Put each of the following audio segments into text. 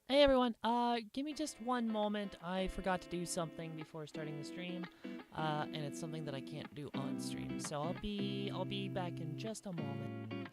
Hey everyone, give me just one moment. I forgot to do something before starting the stream, and it's something that I can't do on stream. So I'll be back in just a moment.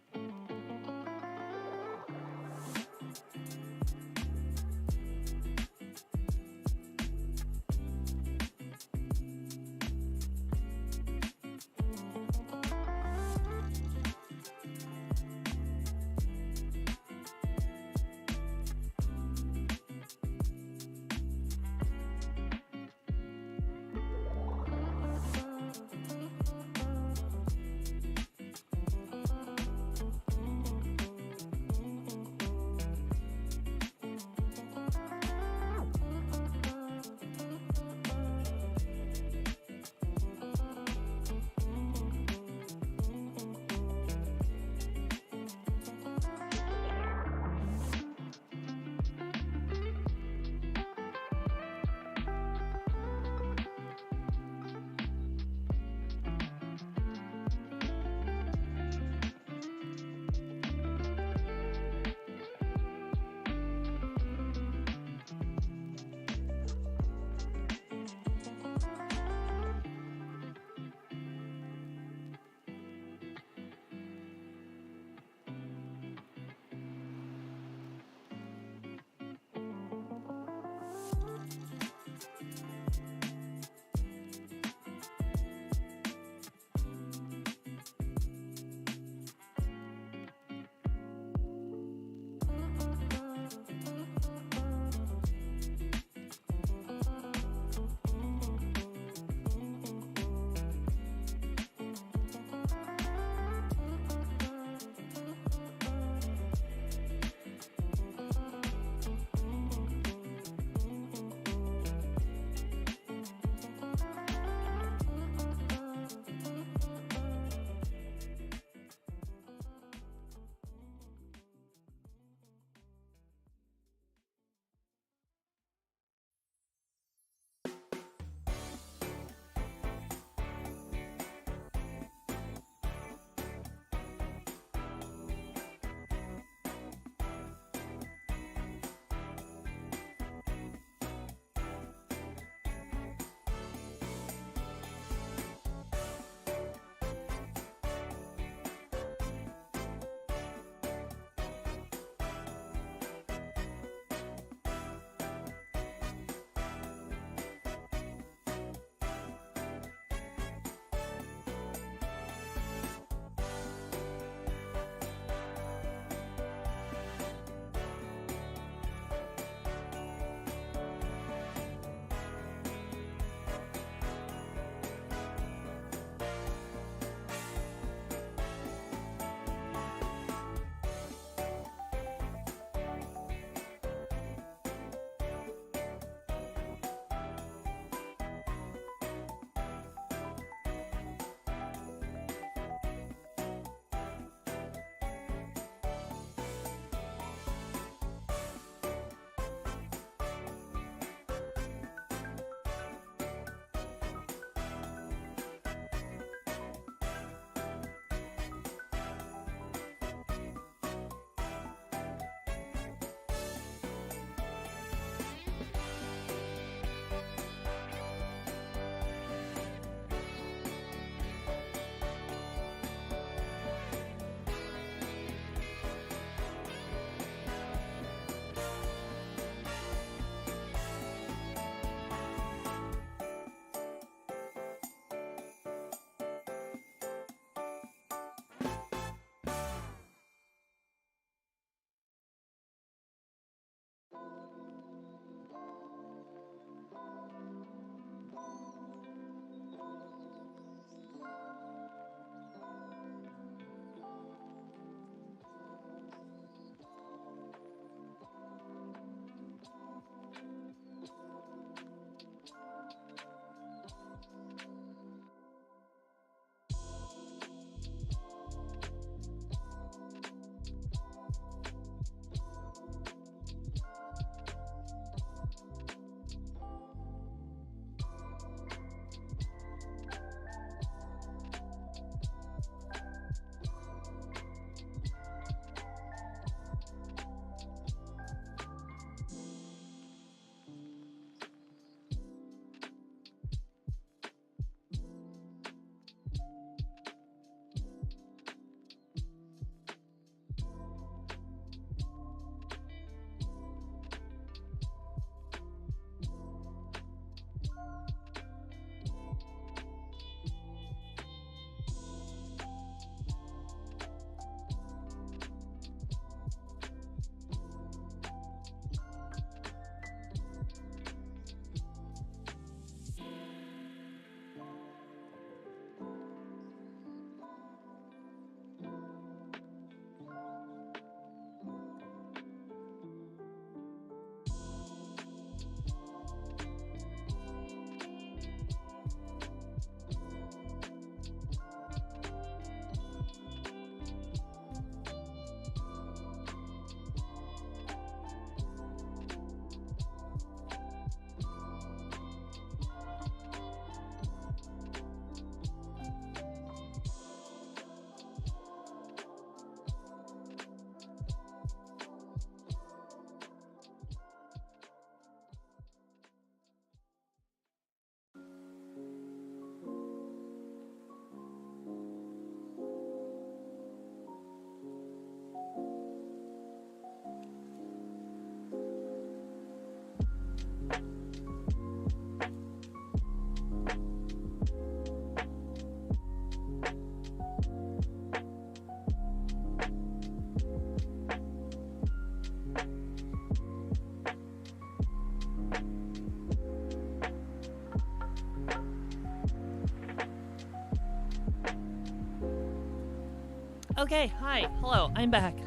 Okay, hi, hello, I'm back.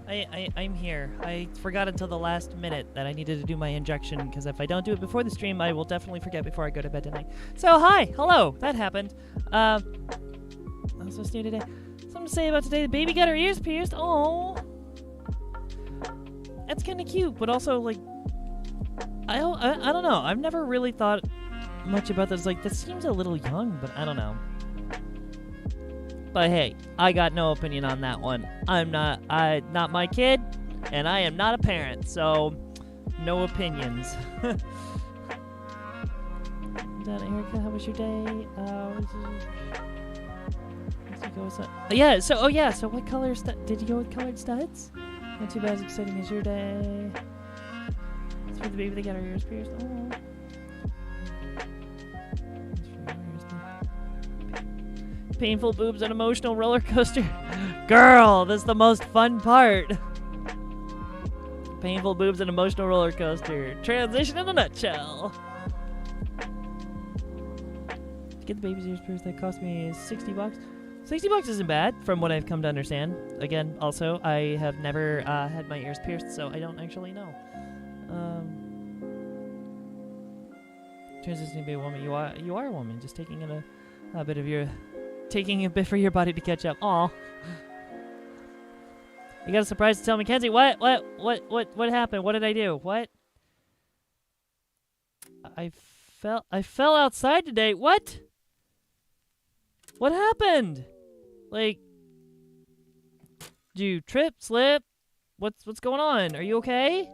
I'm here. I forgot until the last minute that I needed to do my injection, because if I don't do it before the stream, I will definitely forget before I go to bed tonight. So, hi, hello, that happened. What's this new today? Something to say about today. The baby got her ears pierced. Oh, that's kind of cute, but also, like, I don't know. I've never really thought much about this. Like, this seems a little young, but I don't know. But hey, I got no opinion on that one. Not my kid, and I am not a parent, so no opinions. Erica, how was your day? Yeah. So what color did you go with colored studs? Not too bad as exciting as your day. It's for the baby that got her ears pierced. Oh. Painful boobs and emotional roller coaster. Girl, this is the most fun part. Painful boobs and emotional roller coaster. Transition in a nutshell. To get the baby's ears pierced, that cost me $60. $60 isn't bad, from what I've come to understand. Again, also, I have never had my ears pierced, so I don't actually know. Transitioning to be a woman, you are a woman, just taking in a bit of your. Taking a bit for your body to catch up. Aw. You got a surprise to tell Mackenzie. What happened? What did I do? What? I fell outside today. What? What happened? Like, did you trip, slip? What's going on? Are you okay?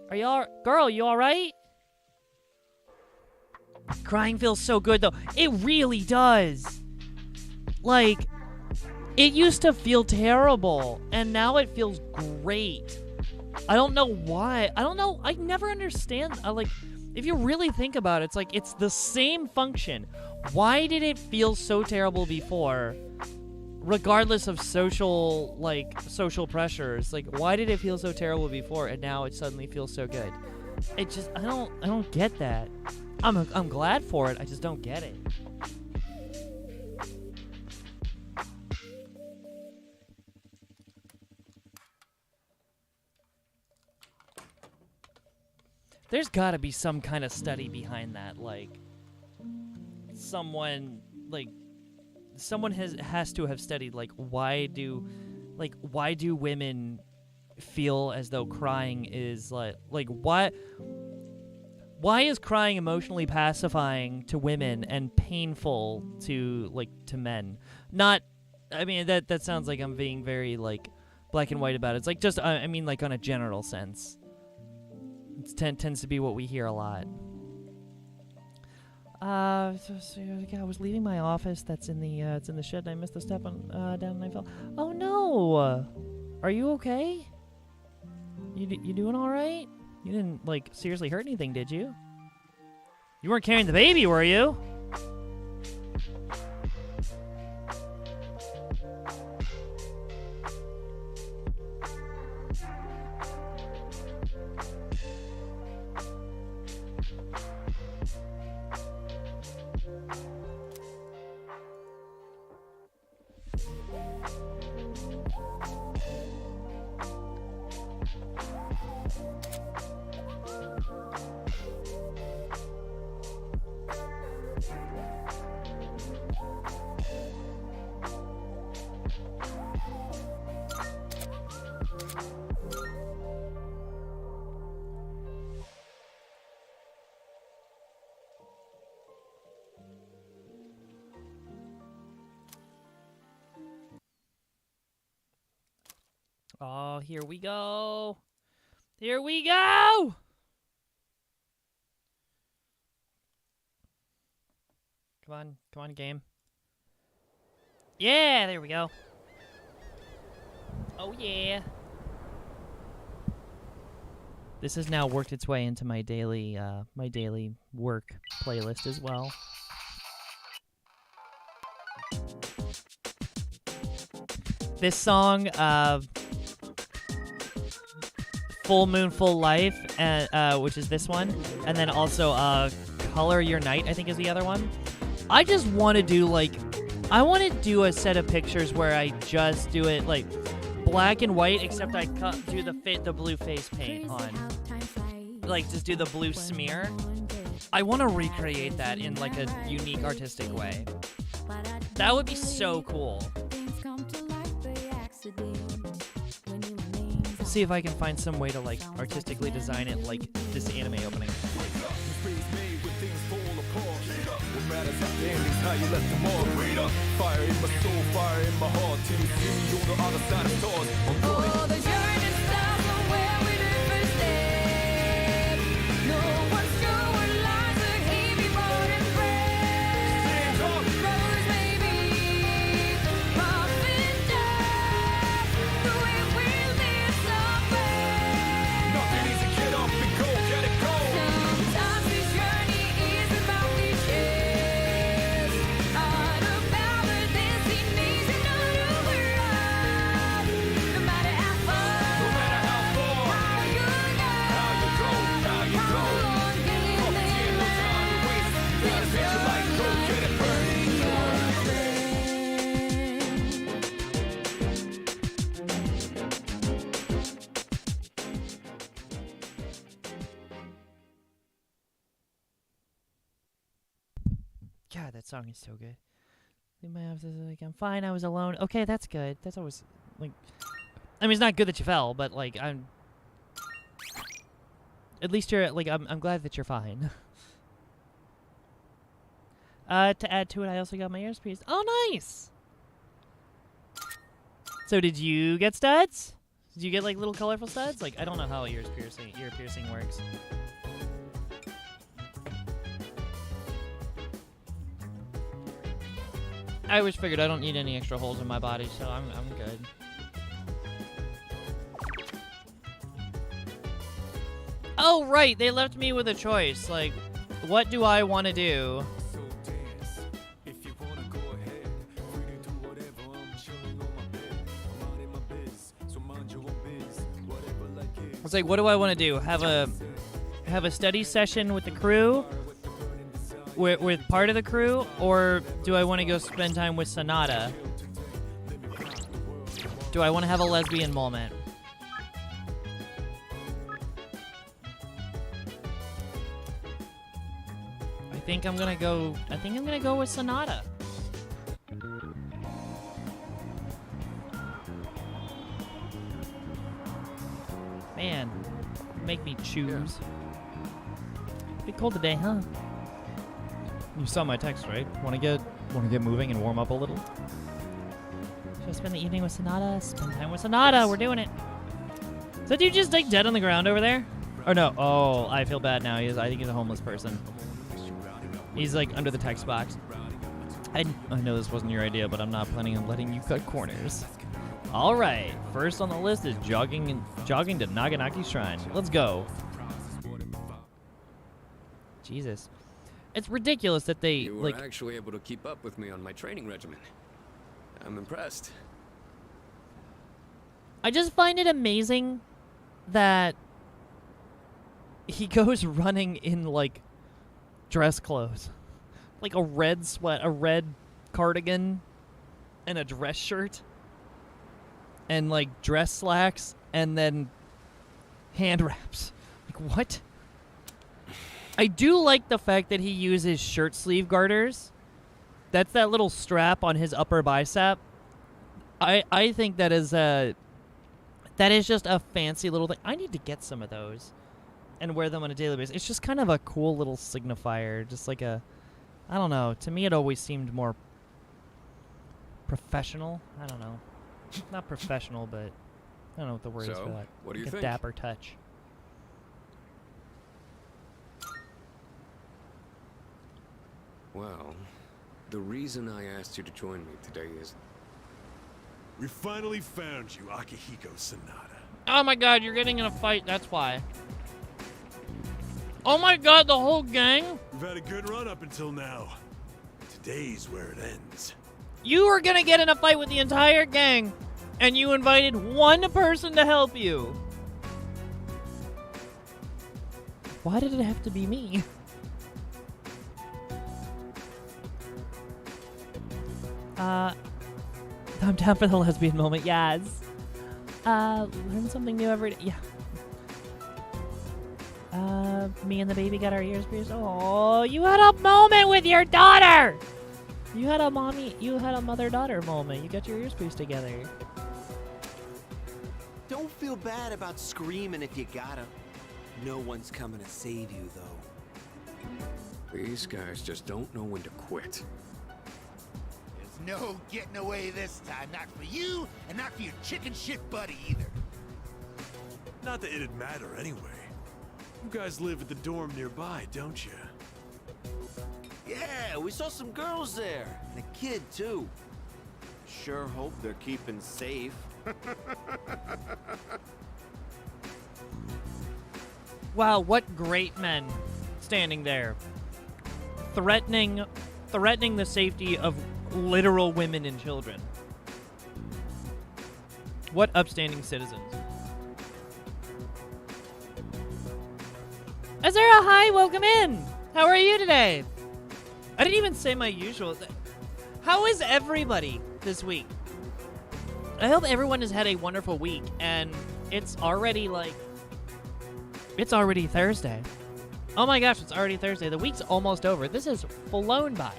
Are you girl, you alright? Crying feels so good, though. It really does. Like, it used to feel terrible, and now it feels great. I don't know why. I don't know. I never understand. Like, if you really think about it, it's like, it's the same function. Why did it feel so terrible before, regardless of social pressures? Like, why did it feel so terrible before, and now it suddenly feels so good? It just, I don't get that. I'm glad for it. I just don't get it. There's got to be some kind of study behind that. Like, someone has to have studied, like, why do women feel as though crying is like why is crying emotionally pacifying to women and painful to men? Not, I mean, that sounds like I'm being very, like, black and white about it. It's like, just, I mean, like, on a general sense. It tends to be what we hear a lot. I was leaving my office. That's in the, it's in the shed, and I missed the step on, down, and I fell. Oh, no! Are you okay? You doing alright? You didn't, like, seriously hurt anything, did you? You weren't carrying the baby, were you? Oh, here we go. Here we go! Come on, game. Yeah, there we go. Oh, yeah. This has now worked its way into my daily work playlist as well. This song, Full Moon, Full Life, which is this one, and then also Color Your Night, I think is the other one. I just want to do, like, I want to do a set of pictures where I just do it like black and white, except I do the blue face paint on. Like, just do the blue smear. I want to recreate that in like a unique artistic way. That would be so cool. See if I can find some way to like artistically design it like this anime opening. God, that song is so good. Like, I'm fine, I was alone. Okay, that's good. That's always, like... I mean, it's not good that you fell, but, like, I'm... At least you're, like, I'm glad that you're fine. To add to it, I also got my ears pierced. Oh, nice! So, did you get studs? Did you get, like, little colorful studs? Like, I don't know how ear piercing works. I always figured I don't need any extra holes in my body, so I'm good. Oh, right! They left me with a choice. Like, what do I want to do? It's like, what do I want to do? Have a study session with the crew? With part of the crew, or do I want to go spend time with Sonata? Do I want to have a lesbian moment? I think I'm gonna go with Sonata. Man, make me choose. Pretty cold today, huh? You saw my text, right? Want to get moving and warm up a little? Should I spend the evening with Sonata? Spend time with Sonata. We're doing it. Is that dude just like dead on the ground over there? Or no? Oh, I feel bad now. I think he's a homeless person. He's like under the text box. I know this wasn't your idea, but I'm not planning on letting you cut corners. All right. First on the list is jogging to Naganaki Shrine. Let's go. Jesus. It's ridiculous that they, You were actually able to keep up with me on my training regimen. I'm impressed. I just find it amazing that he goes running in, like, dress clothes. Like a red cardigan, and a dress shirt, and, like, dress slacks, and then hand wraps. Like, what? I do like the fact that he uses shirt sleeve garters. That's that little strap on his upper bicep. I think that is just a fancy little thing. I need to get some of those and wear them on a daily basis. It's just kind of a cool little signifier. Just like I don't know. To me, it always seemed more professional. I don't know. Not professional, but I don't know what the word is for that. What do you like think? A dapper touch. Well, the reason I asked you to join me today is... We finally found you, Akihiko Sonata. Oh my god, you're getting in a fight, that's why. Oh my god, the whole gang? We've had a good run up until now. Today's where it ends. You were gonna get in a fight with the entire gang, and you invited one person to help you. Why did it have to be me? I'm down for the lesbian moment. Yes. Learn something new every day. Yeah. Me and the baby got our ears pierced. Oh, you had a moment with your daughter. You had a mother-daughter moment. You got your ears pierced together. Don't feel bad about screaming if you gotta. No one's coming to save you, though. These guys just don't know when to quit. There's no getting away this time. Not for you, and not for your chicken shit buddy either. Not that it'd matter anyway. You guys live at the dorm nearby, don't you? Yeah, we saw some girls there. And a kid, too. Sure hope they're keeping safe. Wow, what great men standing there. Threatening the safety of literal women and children. What upstanding citizens. Azura, hi, welcome in. How are you today? I didn't even say my usual. How is everybody this week? I hope everyone has had a wonderful week, and it's already Thursday. Oh my gosh, it's already Thursday. The week's almost over. This is flown by.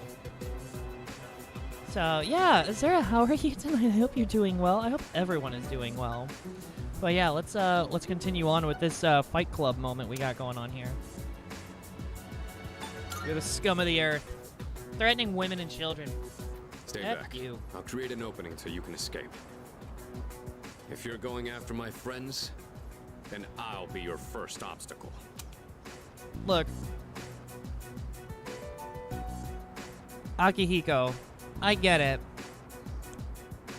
So, yeah, Azura, how are you tonight? I hope you're doing well. I hope everyone is doing well. But yeah, let's continue on with this Fight Club moment we got going on here. You're the scum of the earth. Threatening women and children. Stay F back. you. I'll create an opening so you can escape. If you're going after my friends, then I'll be your first obstacle. Look. Akihiko, I get it.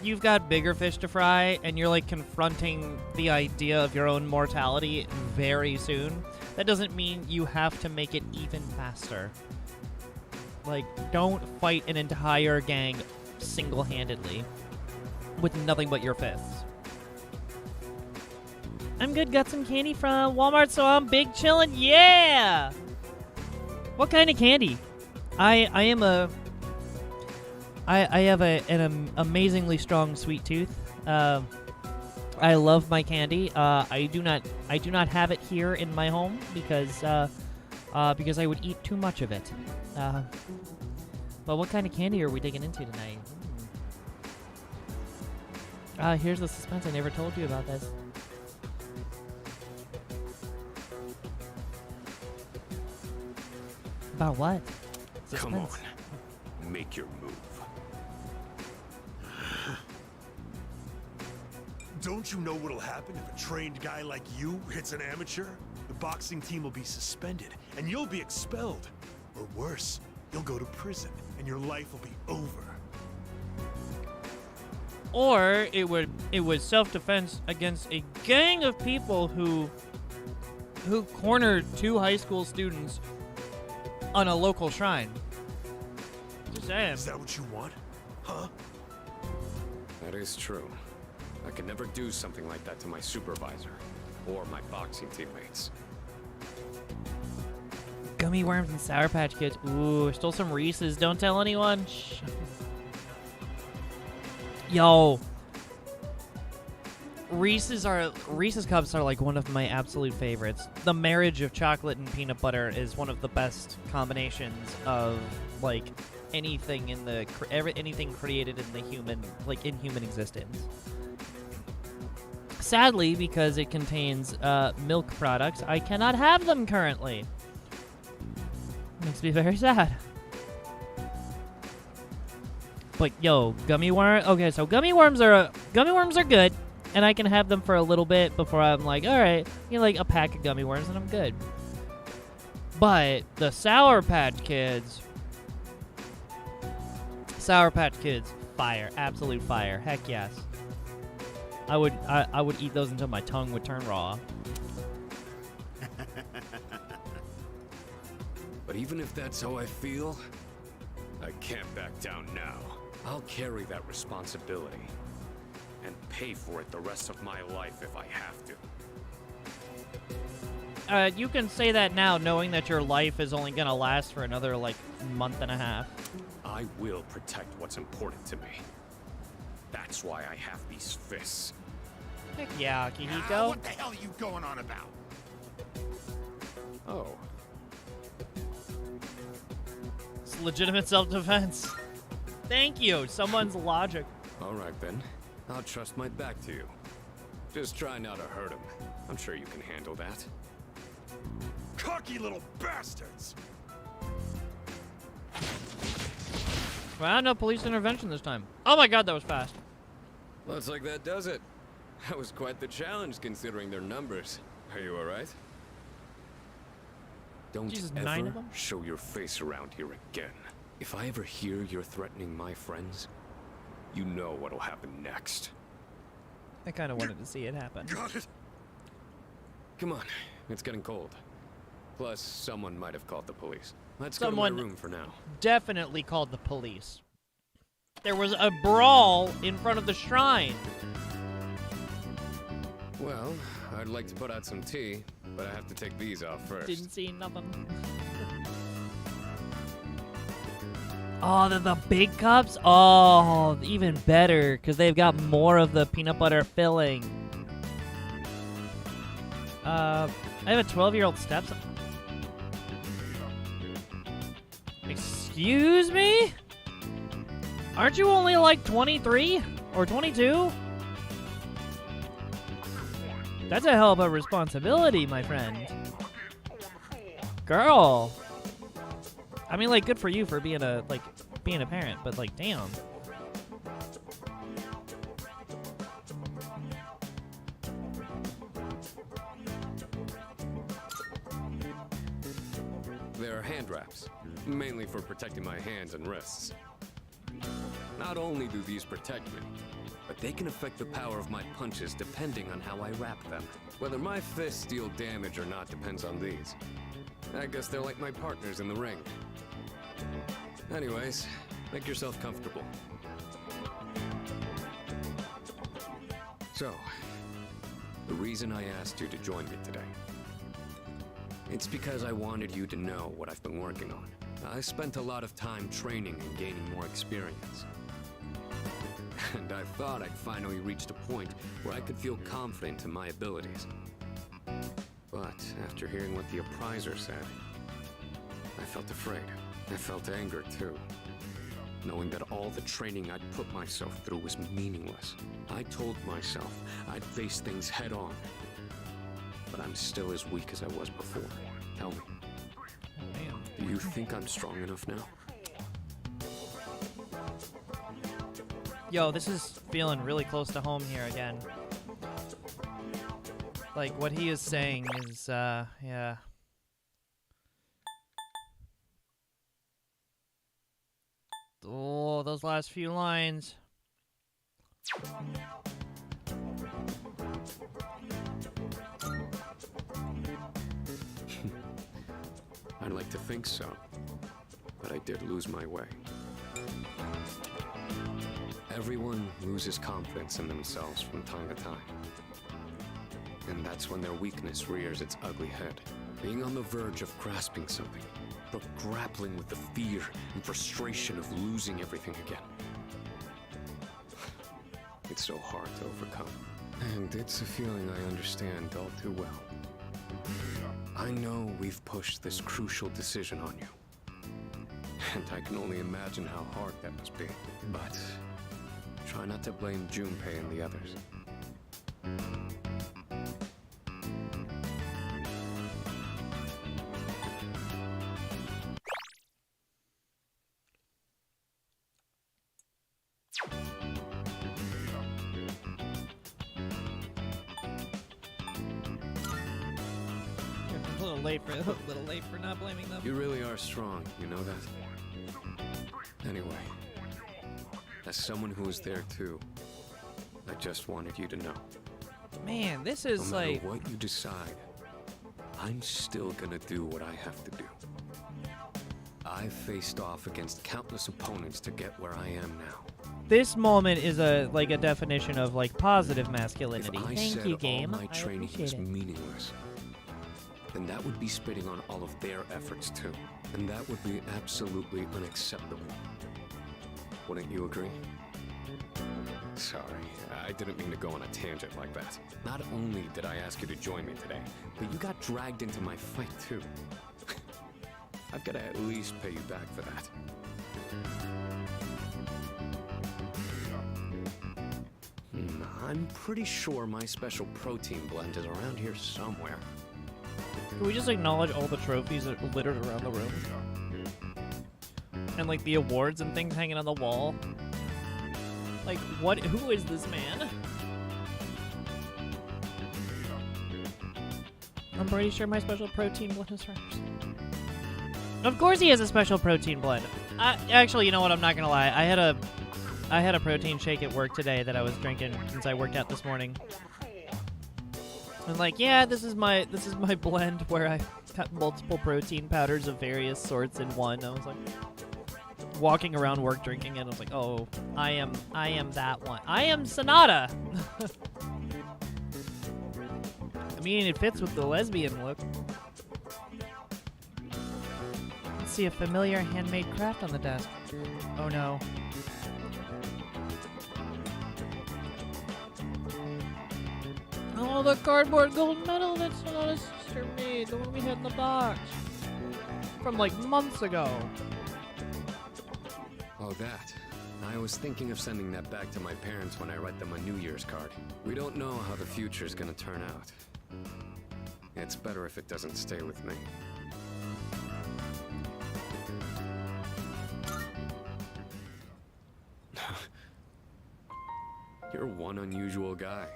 You've got bigger fish to fry, and you're, like, confronting the idea of your own mortality very soon. That doesn't mean you have to make it even faster. Like, don't fight an entire gang single-handedly with nothing but your fists. I'm good, got some candy from Walmart, so I'm big chillin'. Yeah! What kind of candy? I have an amazingly strong sweet tooth. I love my candy. I do not have it here in my home because I would eat too much of it. But what kind of candy are we digging into tonight? Here's the suspense. I never told you about this. About what? Come on. Suspense. Make your move. Don't you know what'll happen if a trained guy like you hits an amateur? The boxing team will be suspended, and you'll be expelled. Or worse, you'll go to prison, and your life will be over. Or it was self-defense against a gang of people who cornered 2 high school students on a local shrine. Just saying. Is that what you want? Huh? That is true. I could never do something like that to my supervisor or my boxing teammates. Gummy worms and Sour Patch Kids. Ooh, stole some Reese's. Don't tell anyone. Shh. Yo. Reese's Cups are like one of my absolute favorites. The marriage of chocolate and peanut butter is one of the best combinations of like anything in the anything created in the human existence. Sadly, because it contains milk products, I cannot have them currently. Makes me very sad. But yo, gummy worm. Okay, so gummy worms are good, and I can have them for a little bit before I'm like, all right, like a pack of gummy worms, and I'm good. But the Sour Patch Kids, fire, absolute fire. Heck yes. I would eat those until my tongue would turn raw. But even if that's how I feel, I can't back down now. I'll carry that responsibility and pay for it the rest of my life if I have to. You can say that now, knowing that your life is only gonna last for another like month and a half. I will protect what's important to me. That's why I have these fists. Heck yeah, Ah, Akihiko. what the hell are you going on about? Oh, It's legitimate self-defense. Thank you. Someone's logic. all right then. I'll trust my back to you. Just try not to hurt him. I'm sure you can handle that. Cocky little bastards! Well, no police intervention this time. Oh my god, that was fast. Looks like that does it. That was quite the challenge considering their numbers. Are you alright? Don't Jesus, 9 of ever them? show your face around here again. If I ever hear you're threatening my friends, you know what'll happen next. I kind of wanted to see it happen. Got it! Come on, it's getting cold. Plus, someone might have called the police. Let's Someone- go to my room for now. Definitely called the police. There was a brawl in front of the shrine. Well, I'd like to put out some tea, but I have to take these off first. Didn't see nothing. Oh, the big cups? Oh, even better, because they've got more of the peanut butter filling. I have a 12-year-old stepson. Excuse me? Aren't you only like 23 or 22? That's a hell of a responsibility, my friend. Girl. I mean, like, good for you for being a parent, but like, damn. They're hand wraps, mainly for protecting my hands and wrists. Not only do these protect me, but they can affect the power of my punches depending on how I wrap them. Whether my fists deal damage or not depends on these. I guess they're like my partners in the ring. Anyways, make yourself comfortable. So, the reason I asked you to join me today. It's because I wanted you to know what I've been working on. I spent a lot of time training and gaining more experience. And I thought I'd finally reached a point where I could feel confident in my abilities. But after hearing what the appraiser said, I felt afraid. I felt anger too. Knowing that all the training I'd put myself through was meaningless. I told myself I'd face things head on. But I'm still as weak as I was before. Tell me, do you think I'm strong enough now? Yo, this is feeling really close to home here again. Like, what he is saying is, yeah. Oh, those last few lines. I'd like to think so, but I did lose my way. Everyone loses confidence in themselves from time to time. And that's when their weakness rears its ugly head. Being on the verge of grasping something, but grappling with the fear and frustration of losing everything again. It's so hard to overcome. And it's a feeling I understand all too well. I know we've pushed this crucial decision on you. And I can only imagine how hard that must be. But try not to blame Junpei and the others. A little late for not blaming them. You really are strong, you know that? Anyway, as someone who was there too, I just wanted you to know. Man, this No is matter like... what you decide, I'm still gonna do what I have to do. I've faced off against countless opponents to get where I am now. This moment is a definition of like positive masculinity. If I Thank said you, all game. my I training appreciate was it. meaningless, then that would be spitting on all of their efforts too. And that would be absolutely unacceptable. Wouldn't you agree? Sorry, I didn't mean to go on a tangent like that. Not only did I ask you to join me today, but you got dragged into my fight too. I've got to at least pay you back for that. I'm pretty sure my special protein blend is around here somewhere. Can we just acknowledge all the trophies that are littered around the room? And like the awards and things hanging on the wall? Like, what? Who is this man? I'm pretty sure my special protein blend is first. Of course he has a special protein blend. Actually, you know what? I'm not gonna lie. I had a protein shake at work today that I was drinking since I worked out this morning. I'm like, yeah, this is my blend where I got multiple protein powders of various sorts in one. I was like walking around work drinking it. I was like, oh, I am that one. I am Sonata. I mean, it fits with the lesbian look. Let's see a familiar handmade craft on the desk. Oh no. Oh, the cardboard gold medal that Sonata's sister made, the one we had in the box. From like months ago. Oh, that. I was thinking of sending that back to my parents when I write them a New Year's card. We don't know how the future's gonna turn out. It's better if it doesn't stay with me. You're one unusual guy.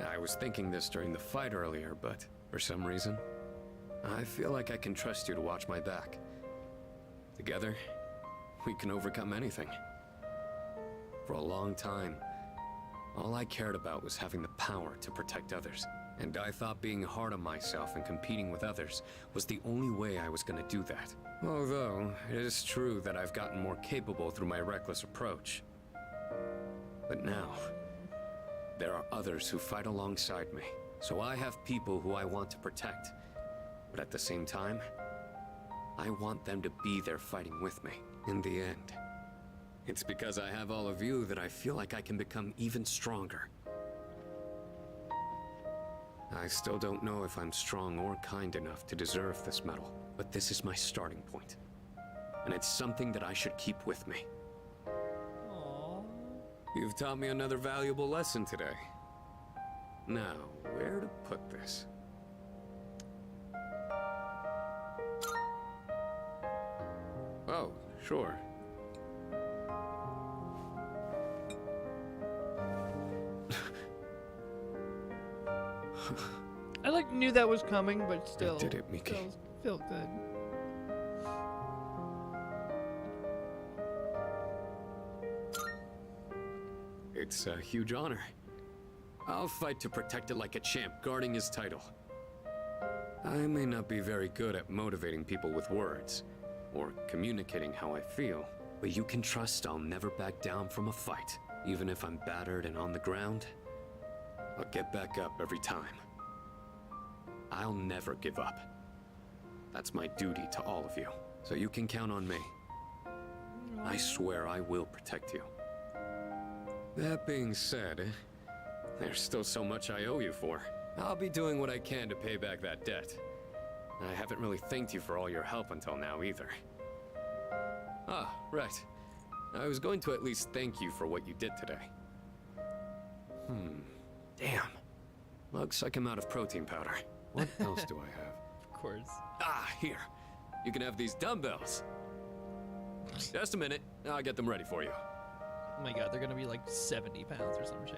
I was thinking this during the fight earlier, but for some reason, I feel like I can trust you to watch my back. Together, we can overcome anything. For a long time, all I cared about was having the power to protect others. And I thought being hard on myself and competing with others was the only way I was gonna do that. Although, it is true that I've gotten more capable through my reckless approach. But now, there are others who fight alongside me. So I have people who I want to protect. But at the same time, I want them to be there fighting with me. In the end, it's because I have all of you that I feel like I can become even stronger. I still don't know if I'm strong or kind enough to deserve this medal, but this is my starting point. And it's something that I should keep with me. Aww. You've taught me another valuable lesson today. Now, where to put this? Oh, sure. I like knew that was coming, but still. You did it, Miki. Felt good. It's a huge honor. I'll fight to protect it like a champ, guarding his title. I may not be very good at motivating people with words, or communicating how I feel, but you can trust I'll never back down from a fight. Even if I'm battered and on the ground, I'll get back up every time. I'll never give up. That's my duty to all of you, so you can count on me. I swear I will protect you. That being said, there's still so much I owe you for. I'll be doing what I can to pay back that debt. I haven't really thanked you for all your help until now either. Ah, right. I was going to at least thank you for what you did today. Damn. Looks like I'm out of protein powder. What else do I have? Of course. Ah, here. You can have these dumbbells. Just a minute. I'll get them ready for you. Oh my god, they're gonna be like 70 pounds or some shit.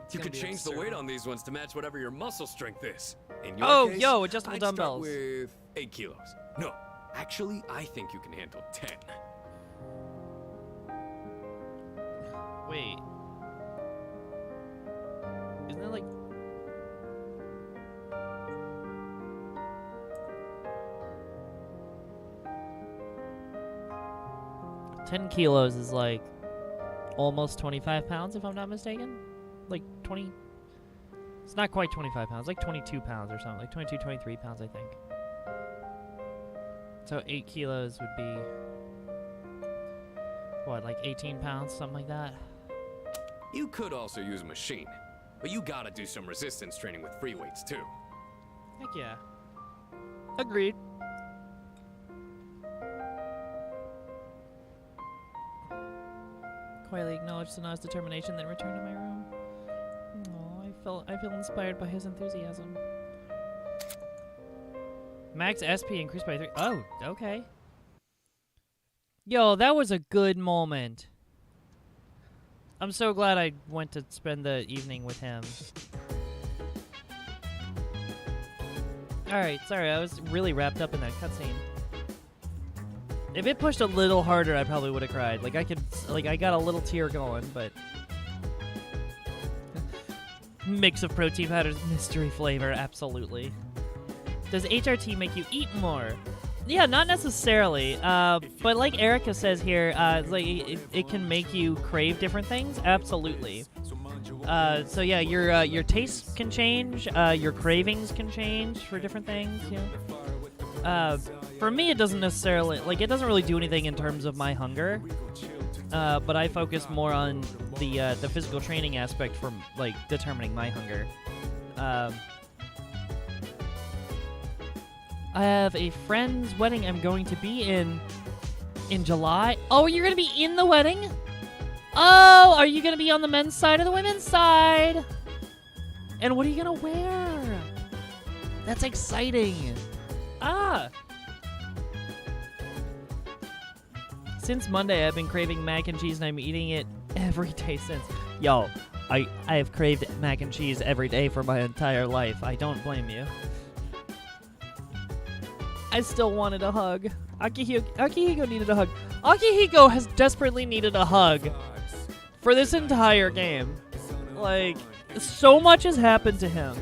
It's You gonna could be change the absurd. weight on these ones to match whatever your muscle strength is. In your case, yo, adjustable I'd dumbbells. Start with 8 kilos. No, actually, I think you can handle 10. Wait. Isn't that like... $10 kilos is like almost 25 pounds, if I'm not mistaken. Like 20... It's not quite 25 pounds, like 22 pounds or something. Like 22, 23 pounds, I think. So 8 kilos would be... what, like 18 pounds, something like that. You could also use a machine, but you gotta do some resistance training with free weights too. Heck yeah. Agreed. Quietly acknowledged Sanaa's determination, then returned to my room. Oh, I feel inspired by his enthusiasm. Max SP increased by 3. Oh, okay. Yo, that was a good moment. I'm so glad I went to spend the evening with him. Alright, sorry, I was really wrapped up in that cutscene. If it pushed a little harder, I probably would have cried. Like, I got a little tear going, but... Mix of protein powders, mystery flavor, absolutely. Does HRT make you eat more? Yeah, not necessarily. But like Erica says here, it's like it can make you crave different things. Absolutely. So yeah, your tastes can change. Your cravings can change for different things. Yeah. For me, it doesn't necessarily it doesn't really do anything in terms of my hunger. But I focus more on the physical training aspect for like determining my hunger. I have a friend's wedding I'm going to be in July. Oh, you're going to be in the wedding? Oh, are you going to be on the men's side or the women's side? And what are you going to wear? That's exciting. Ah. Since Monday, I've been craving mac and cheese, and I'm eating it every day since. Yo, I have craved mac and cheese every day for my entire life. I don't blame you. I still wanted a hug. Akihiko needed a hug. Akihiko has desperately needed a hug for this entire game. Like, so much has happened to him.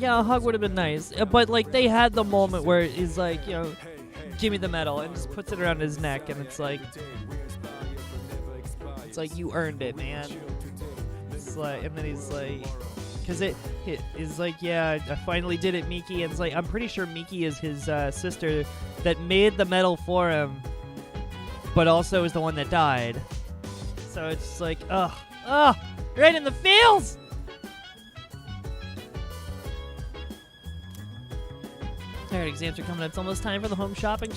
Yeah, a hug would have been nice. But, like, they had the moment where he's like, you know, give me the medal, and just puts it around his neck, and it's like, you earned it, man. It's like, and then he's like, because it is like, yeah, I finally did it, Miki. And it's like, I'm pretty sure Miki is his sister that made the medal for him, but also is the one that died. So it's like, right in the feels. Alright, exams are coming up. It's almost time for the home shopping.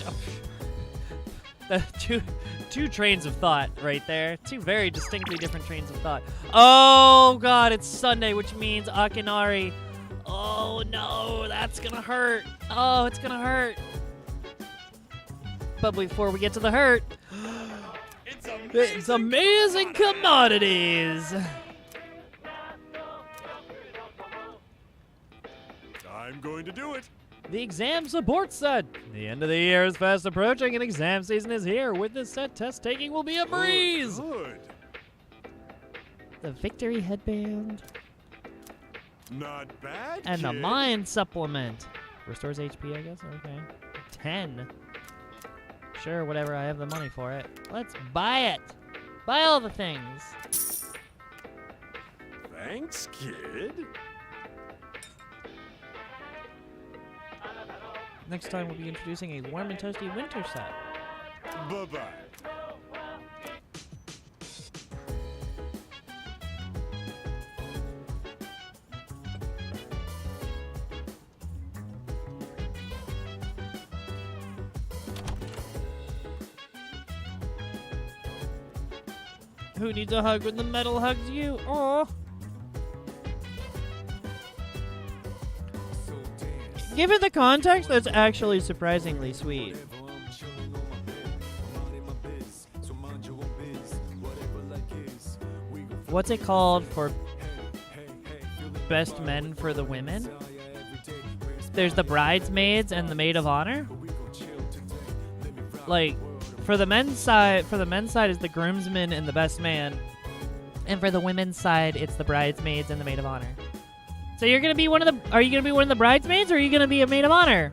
Two trains of thought right there. Two very distinctly different trains of thought. Oh, God, it's Sunday, which means Akinari. Oh, no, that's gonna hurt. Oh, it's gonna hurt. But before we get to the hurt, it's amazing commodities. I'm going to do it. The exam support set. The end of the year is fast approaching and exam season is here. With this set, test taking will be a breeze. Good. The victory headband. Not bad, And the kid. mind supplement. Restores HP, I guess? Okay. 10. Sure, whatever. I have the money for it. Let's buy it. Buy all the things. Thanks, kid. Next time we'll be introducing a warm and toasty winter set. Bye-bye. Who needs a hug when the metal hugs you? Aw. Given the context, that's actually surprisingly sweet. What's it called for best men for the women? There's the bridesmaids and the maid of honor. Like, for the men's side is the groomsman and the best man, and for the women's side, it's the bridesmaids and the maid of honor. So you're gonna be one of the? Are you gonna be one of the bridesmaids, or are you gonna be a maid of honor?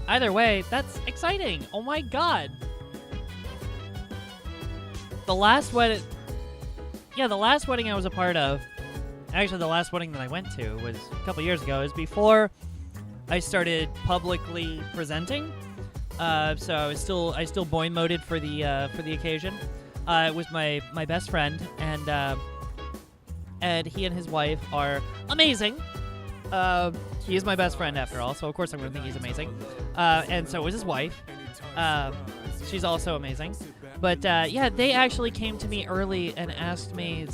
Either way, that's exciting. Oh my god. The last wedding I was a part of, actually the last wedding that I went to was a couple years ago, is before I started publicly presenting. So I still boy moded for the occasion. It was my best friend, and he and his wife are amazing. He is my best friend after all, so of course I'm going to think he's amazing. And so was his wife. She's also amazing. But yeah, they actually came to me early and asked me.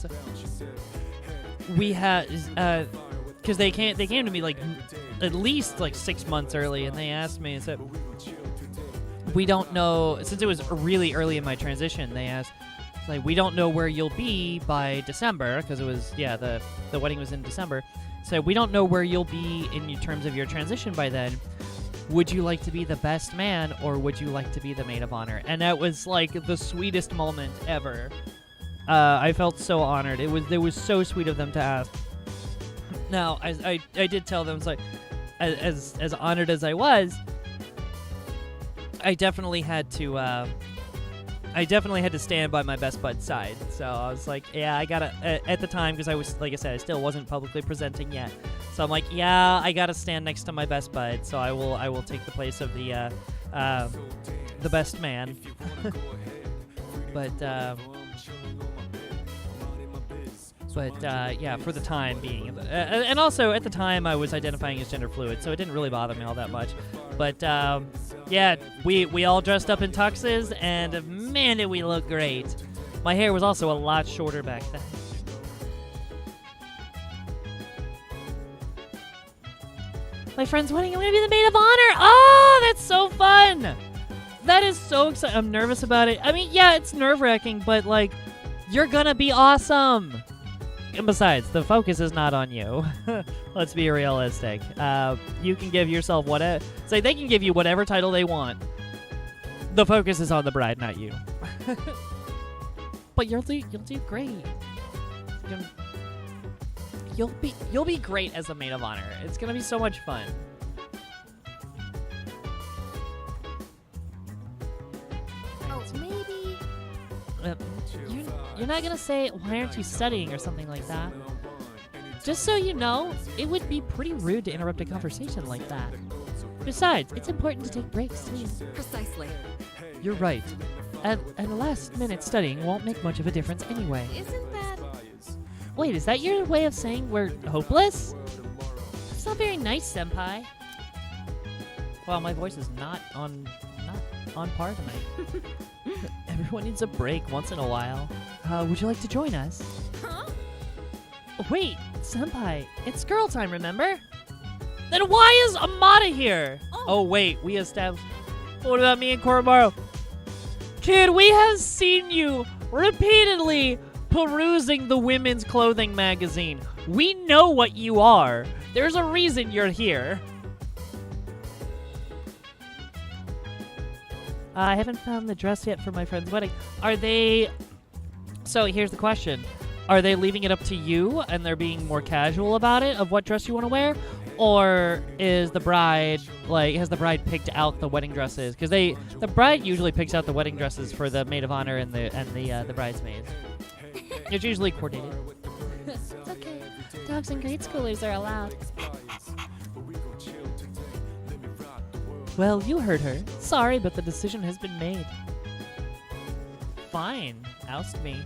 We had because they came to me like at least like 6 months early, and they asked me and said, "We don't know," since it was really early in my transition. They asked, like, "We don't know where you'll be by December," because it was the wedding was in December. So we don't know where you'll be in terms of your transition by then. Would you like to be the best man, or would you like to be the maid of honor? And that was like the sweetest moment ever. I felt so honored. It was so sweet of them to ask. Now, I did tell them, it's like, as honored as I was, I definitely had to stand by my best bud's side. So I was like, yeah, I gotta, at the time, because I was, like I said, I still wasn't publicly presenting yet. So I'm like, yeah, I gotta stand next to my best bud. So I will take the place of the best man. But yeah, for the time being, and also at the time I was identifying as gender fluid, so it didn't really bother me all that much. But yeah, we all dressed up in tuxes, and man, did we look great. My hair was also a lot shorter back then. My friend's wedding, I'm gonna be the maid of honor. Oh, that's so fun! That is so exciting. I'm nervous about it. I mean, yeah, it's nerve-wracking, but like, you're gonna be awesome. And besides, the focus is not on you. Let's be realistic. You can give yourself whatever. Say they can give you whatever title they want. The focus is on the bride, not you. But you'll do great. You'll be great as the maid of honor. It's gonna be so much fun. Oh, maybe. You're not gonna say, why aren't you studying or something like that. Just so you know, it would be pretty rude to interrupt a conversation like that. Besides, it's important to take breaks too. Precisely. You're right. And last minute studying won't make much of a difference anyway. Isn't that... Wait, is that your way of saying we're hopeless? That's not very nice, senpai. Wow, my voice is not on par tonight. Everyone needs a break once in a while. Would you like to join us? Huh? Wait, senpai, it's girl time, remember? Then why is Amada here? Oh wait, we established... What about me and Koromaru? Kid, we have seen you repeatedly perusing the women's clothing magazine. We know what you are. There's a reason you're here. I haven't found the dress yet for my friend's wedding. Are they... So here's the question. Are they leaving it up to you and they're being more casual about it, of what dress you want to wear? Or is the bride, like, has the bride picked out the wedding dresses? Because the bride usually picks out the wedding dresses for the maid of honor and the bridesmaids. It's usually coordinated. It's okay. Dogs and grade schoolers are allowed. Well, you heard her. Sorry, but the decision has been made. Fine. Oust me.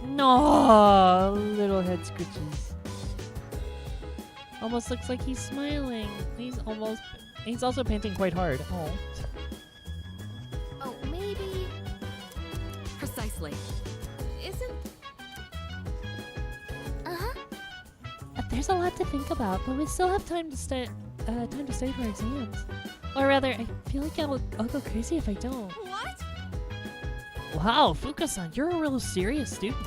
No, little head scritches. Almost looks like he's smiling. He's also panting quite hard. Oh. Oh, maybe... Precisely. Isn't... Uh-huh. There's a lot to think about, but we still have time to study for exams. Or rather, I feel like I'll go crazy if I don't. What? Wow, Fuka-san, you're a real serious student.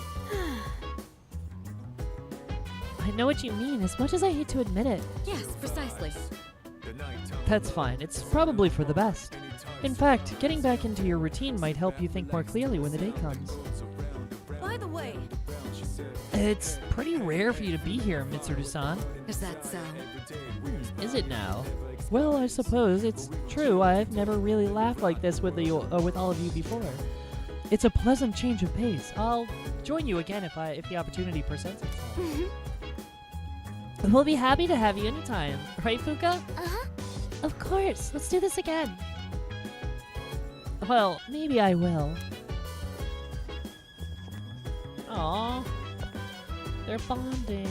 I know what you mean, as much as I hate to admit it. Yes, precisely. That's fine. It's probably for the best. In fact, getting back into your routine might help you think more clearly when the day comes. By the way, It's pretty rare for you to be here, Mitsuru-san. is that so? Is it now? Well, I suppose it's true. I've never really laughed like this with all of you before. It's a pleasant change of pace. I'll join you again if the opportunity presents itself. We'll be happy to have you anytime. Right, Fuka? Uh-huh. Of course. Let's do this again. Well, maybe I will. Aww. They're bonding.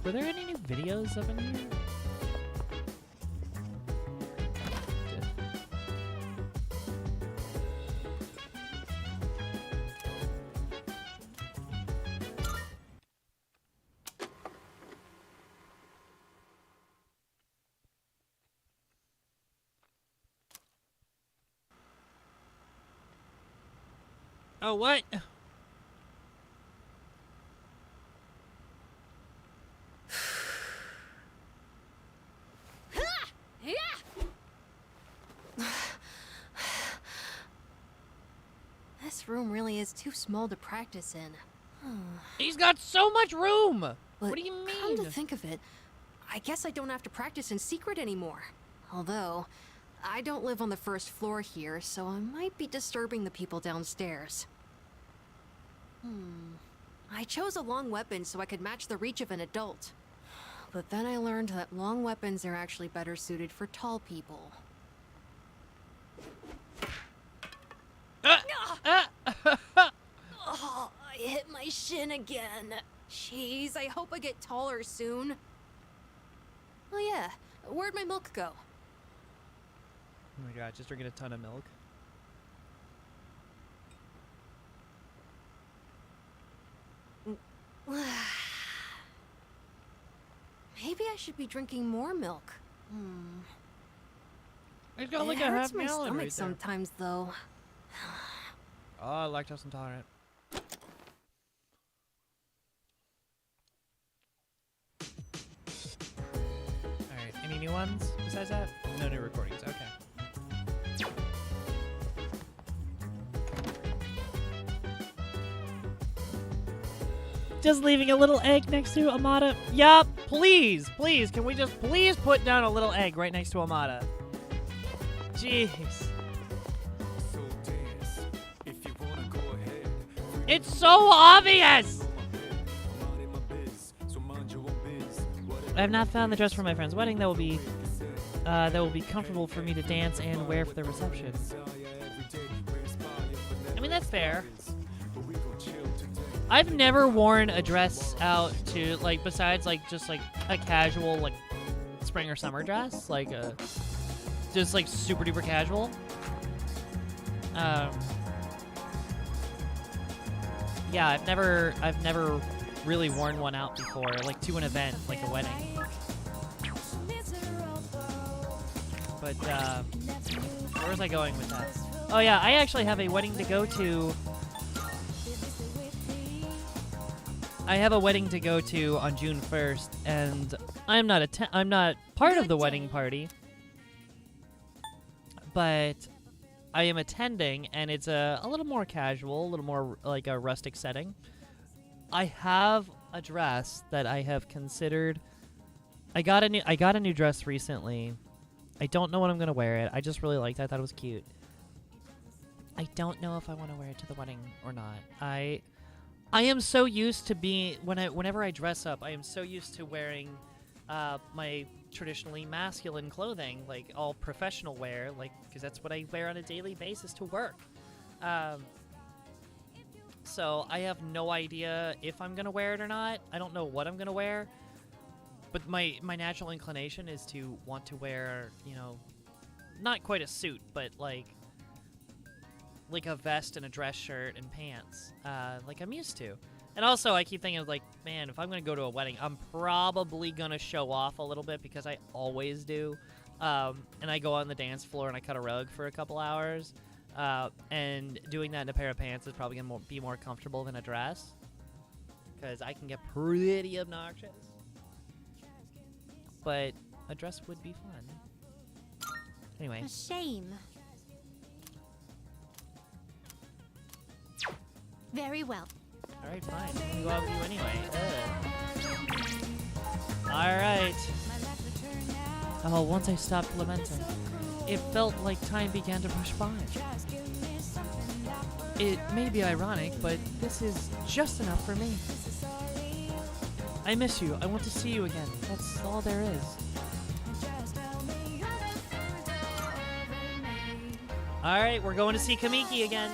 Were there any new videos up in here? Oh, what? This room really is too small to practice in. He's got so much room! But What do you come to mean? think of it, I guess I don't have to practice in secret anymore. Although, I don't live on the first floor here, so I might be disturbing the people downstairs. I chose a long weapon so I could match the reach of an adult. But then I learned that long weapons are actually better suited for tall people. Oh, I hit my shin again. Jeez, I hope I get taller soon. Oh yeah, where'd my milk go? Oh my god, just drinking a ton of milk. Maybe I should be drinking more milk. It's got like It a hurts half my gallon stomach right there. sometimes, though. Oh, lactose intolerant. Alright, any new ones besides that? No new recordings, okay. Just leaving a little egg next to Amada. Yup, please, please, can we just please put down a little egg right next to Amada? Jeez. It's so obvious! I have not found the dress for my friend's wedding that will be comfortable for me to dance and wear for the reception. I mean, that's fair. I've never worn a dress out to, like, besides, like, just, like, a casual, like, spring or summer dress. Like, just, like, super duper casual. Yeah, I've never really worn one out before, like, to an event, like a wedding. But, where was I going with that? Oh yeah, I actually have a wedding to go to. I have a wedding to go to on June 1st, and I'm not part of the wedding party, but I am attending, and it's a little more casual, a little more like a rustic setting. I have a dress that I have considered. I got a new dress recently. I don't know when I'm gonna wear it. I just really liked it. I thought it was cute. I don't know if I want to wear it to the wedding or not. I am so used to being whenever I dress up, I am so used to wearing my traditionally masculine clothing, like all professional wear, like because that's what I wear on a daily basis to work. So I have no idea if I'm gonna wear it or not. I don't know what I'm gonna wear, but my natural inclination is to want to wear, you know, not quite a suit, but like a vest and a dress shirt and pants, like I'm used to. And also, I keep thinking, like, man, if I'm going to go to a wedding, I'm probably going to show off a little bit because I always do. And I go on the dance floor and I cut a rug for a couple hours. And doing that in a pair of pants is probably going to be more comfortable than a dress because I can get pretty obnoxious. But a dress would be fun. Anyway. A shame. Very well. Alright, fine. I'm gonna go out with you anyway. Alright. Oh, once I stopped lamenting, it felt like time began to rush by. It may be ironic, but this is just enough for me. I miss you. I want to see you again. That's all there is. All right, we're going to see Kamiki again.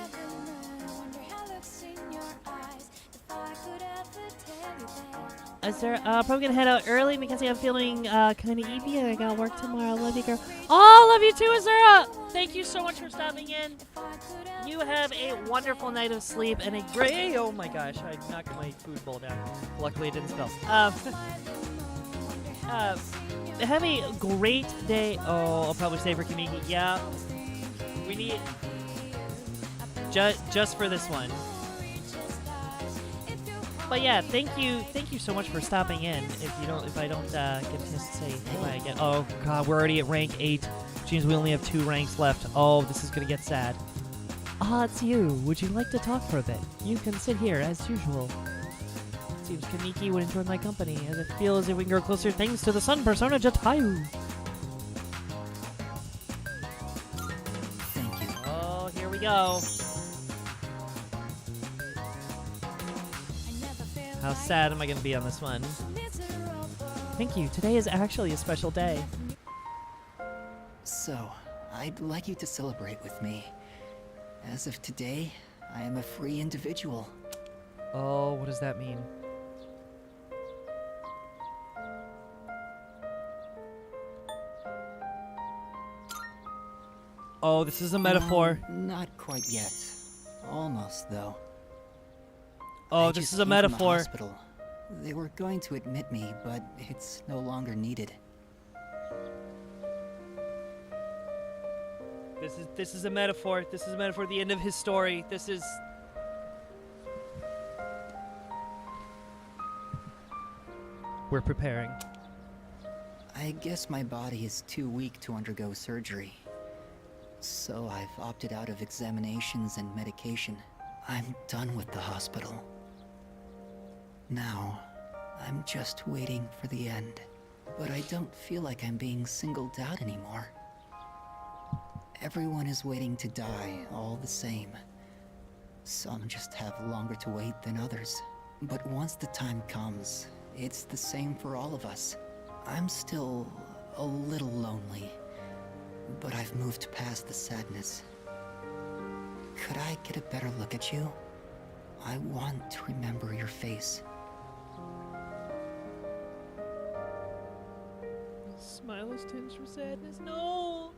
Is there, probably gonna head out early because I'm feeling kind of eepy and I gotta work tomorrow. Love you, girl. Oh, love you too, Azura. Thank you so much for stopping in. You have a wonderful night of sleep and a great. Oh my gosh, I knocked my food bowl down. Luckily, it didn't spill. Have a great day. Oh, I'll probably stay for Kamiki. Yeah, we need just for this one. But yeah, thank you so much for stopping in. If I don't get a chance to say goodbye again. Oh god, we're already at rank 8. Which means we only have 2 ranks left. Oh, this is gonna get sad. Ah, it's you. Would you like to talk for a bit? You can sit here as usual. Seems Kamiki would enjoy my company, as it feels as if we can grow closer thanks to the sun persona Jatayu. Thank you. Oh, here we go. How sad am I going to be on this one? Thank you. Today is actually a special day. So, I'd like you to celebrate with me. As of today, I am a free individual. Oh, what does that mean? Oh, this is a metaphor. Well, not quite yet. Almost, though. Oh, I this just is a came from the metaphor. hospital. They were going to admit me, but it's no longer needed. This is a metaphor. This is a metaphor. The end of his story. This is. We're preparing. I guess my body is too weak to undergo surgery. So I've opted out of examinations and medication. I'm done with the hospital. Now, I'm just waiting for the end. But I don't feel like I'm being singled out anymore. Everyone is waiting to die all the same. Some just have longer to wait than others. But once the time comes, it's the same for all of us. I'm still a little lonely, but I've moved past the sadness. Could I get a better look at you? I want to remember your face. Smile is tinged for sadness. No!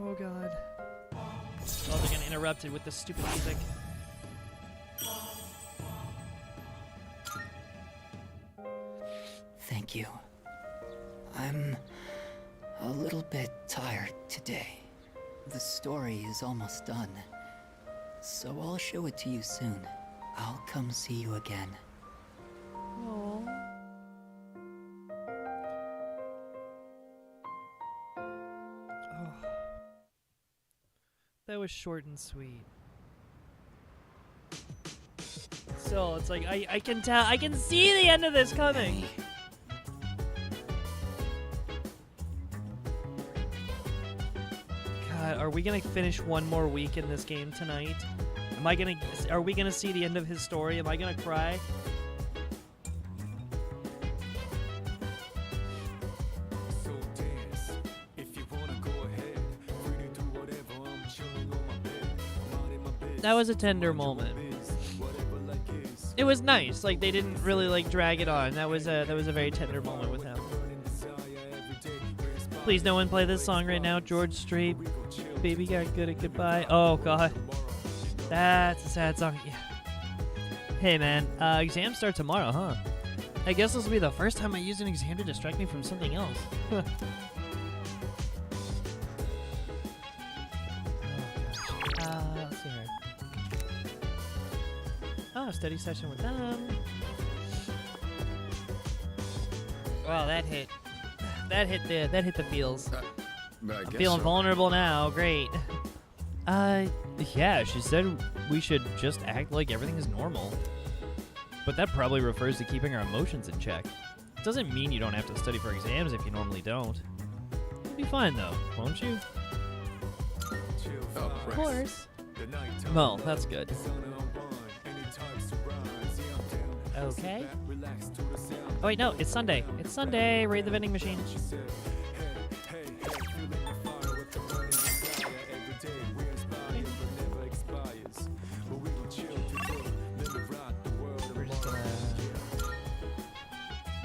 Oh god. Oh, they're gonna interrupt it with the stupid music. Thank you. I'm a little bit tired today. The story is almost done, so I'll show it to you soon. I'll come see you again. Aww. Oh. That was short and sweet. Still, it's like I can tell, I can see the end of this coming. God, are we gonna finish one more week in this game tonight? Are we gonna see the end of his story? Am I gonna cry? That was a tender moment. It was nice. Like they didn't really like drag it on. That was a very tender moment with him. Please no one play this song right now. George Strait. Baby got good at goodbye. Oh god. That's a sad song. Yeah. Hey man, exams start tomorrow, huh? I guess this will be the first time I use an exam to distract me from something else. Let's see here. Oh, study session with them. Wow, that hit the feels. I guess Feeling so. vulnerable now. Great. Yeah, she said we should just act like everything is normal. But that probably refers to keeping our emotions in check. It doesn't mean you don't have to study for exams if you normally don't. You'll be fine though, won't you? Oh, Of course. Well, that's good. Okay. Oh wait, no, it's Sunday. It's Sunday. Raid the vending machine. We're just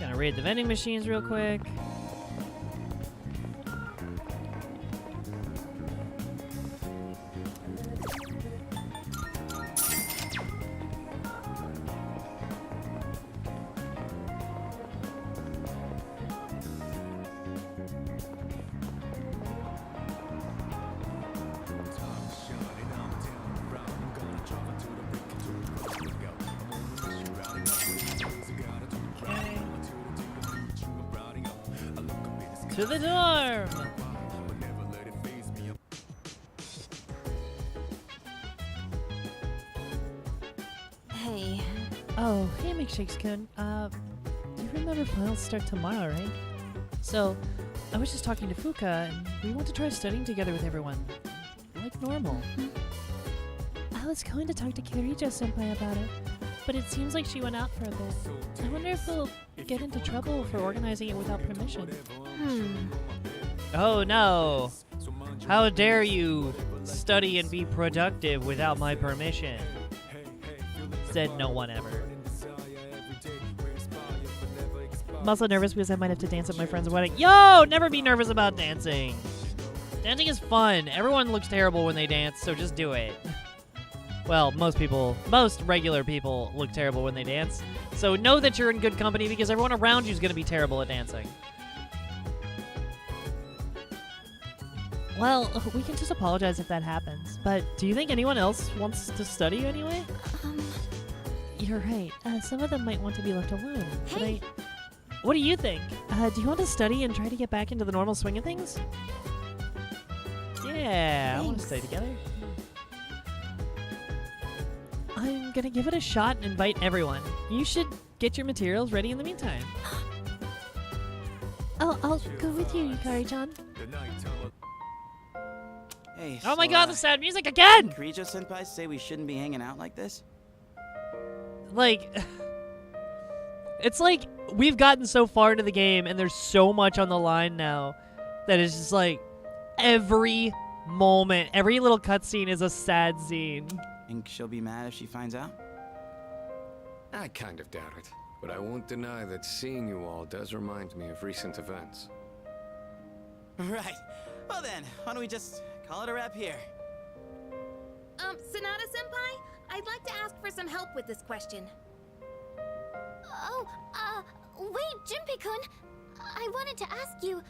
gonna raid the vending machines real quick. To the dorm! Hey. Oh, hey, Milkshakes-kun. You remember finals start tomorrow, right? So, I was just talking to Fuka, and we want to try studying together with everyone. Like normal. I was going to talk to Kirijo-senpai about it, but it seems like she went out for a bit. I wonder if we'll get into trouble for organizing it without permission. Oh no! How dare you study and be productive without my permission? Said no one ever. I'm also nervous because I might have to dance at my friend's wedding. Yo! Never be nervous about dancing! Dancing is fun. Everyone looks terrible when they dance, so just do it. Well, most regular people look terrible when they dance. So know that you're in good company because everyone around you is going to be terrible at dancing. Well, we can just apologize if that happens. But do you think anyone else wants to study anyway? You're right. Some of them might want to be left alone. Hey. What do you think? Do you want to study and try to get back into the normal swing of things? Yeah, I want to stay together. I'm gonna give it a shot and invite everyone. You should get your materials ready in the meantime. I'll go with you, Yukari-chan. Hey, Oh my so, god, the sad music again! Kirijo-senpai say we shouldn't be hanging out like this? Like, it's like we've gotten so far into the game and there's so much on the line now that it's just like every moment, every little cutscene is a sad scene. Think she'll be mad if she finds out? I kind of doubt it, but I won't deny that seeing you all does remind me of recent events. Right. Well then, why don't we just call it a wrap here? Sonata-senpai? I'd like to ask for some help with this question. Oh, wait, Junpei-kun. I wanted to ask you,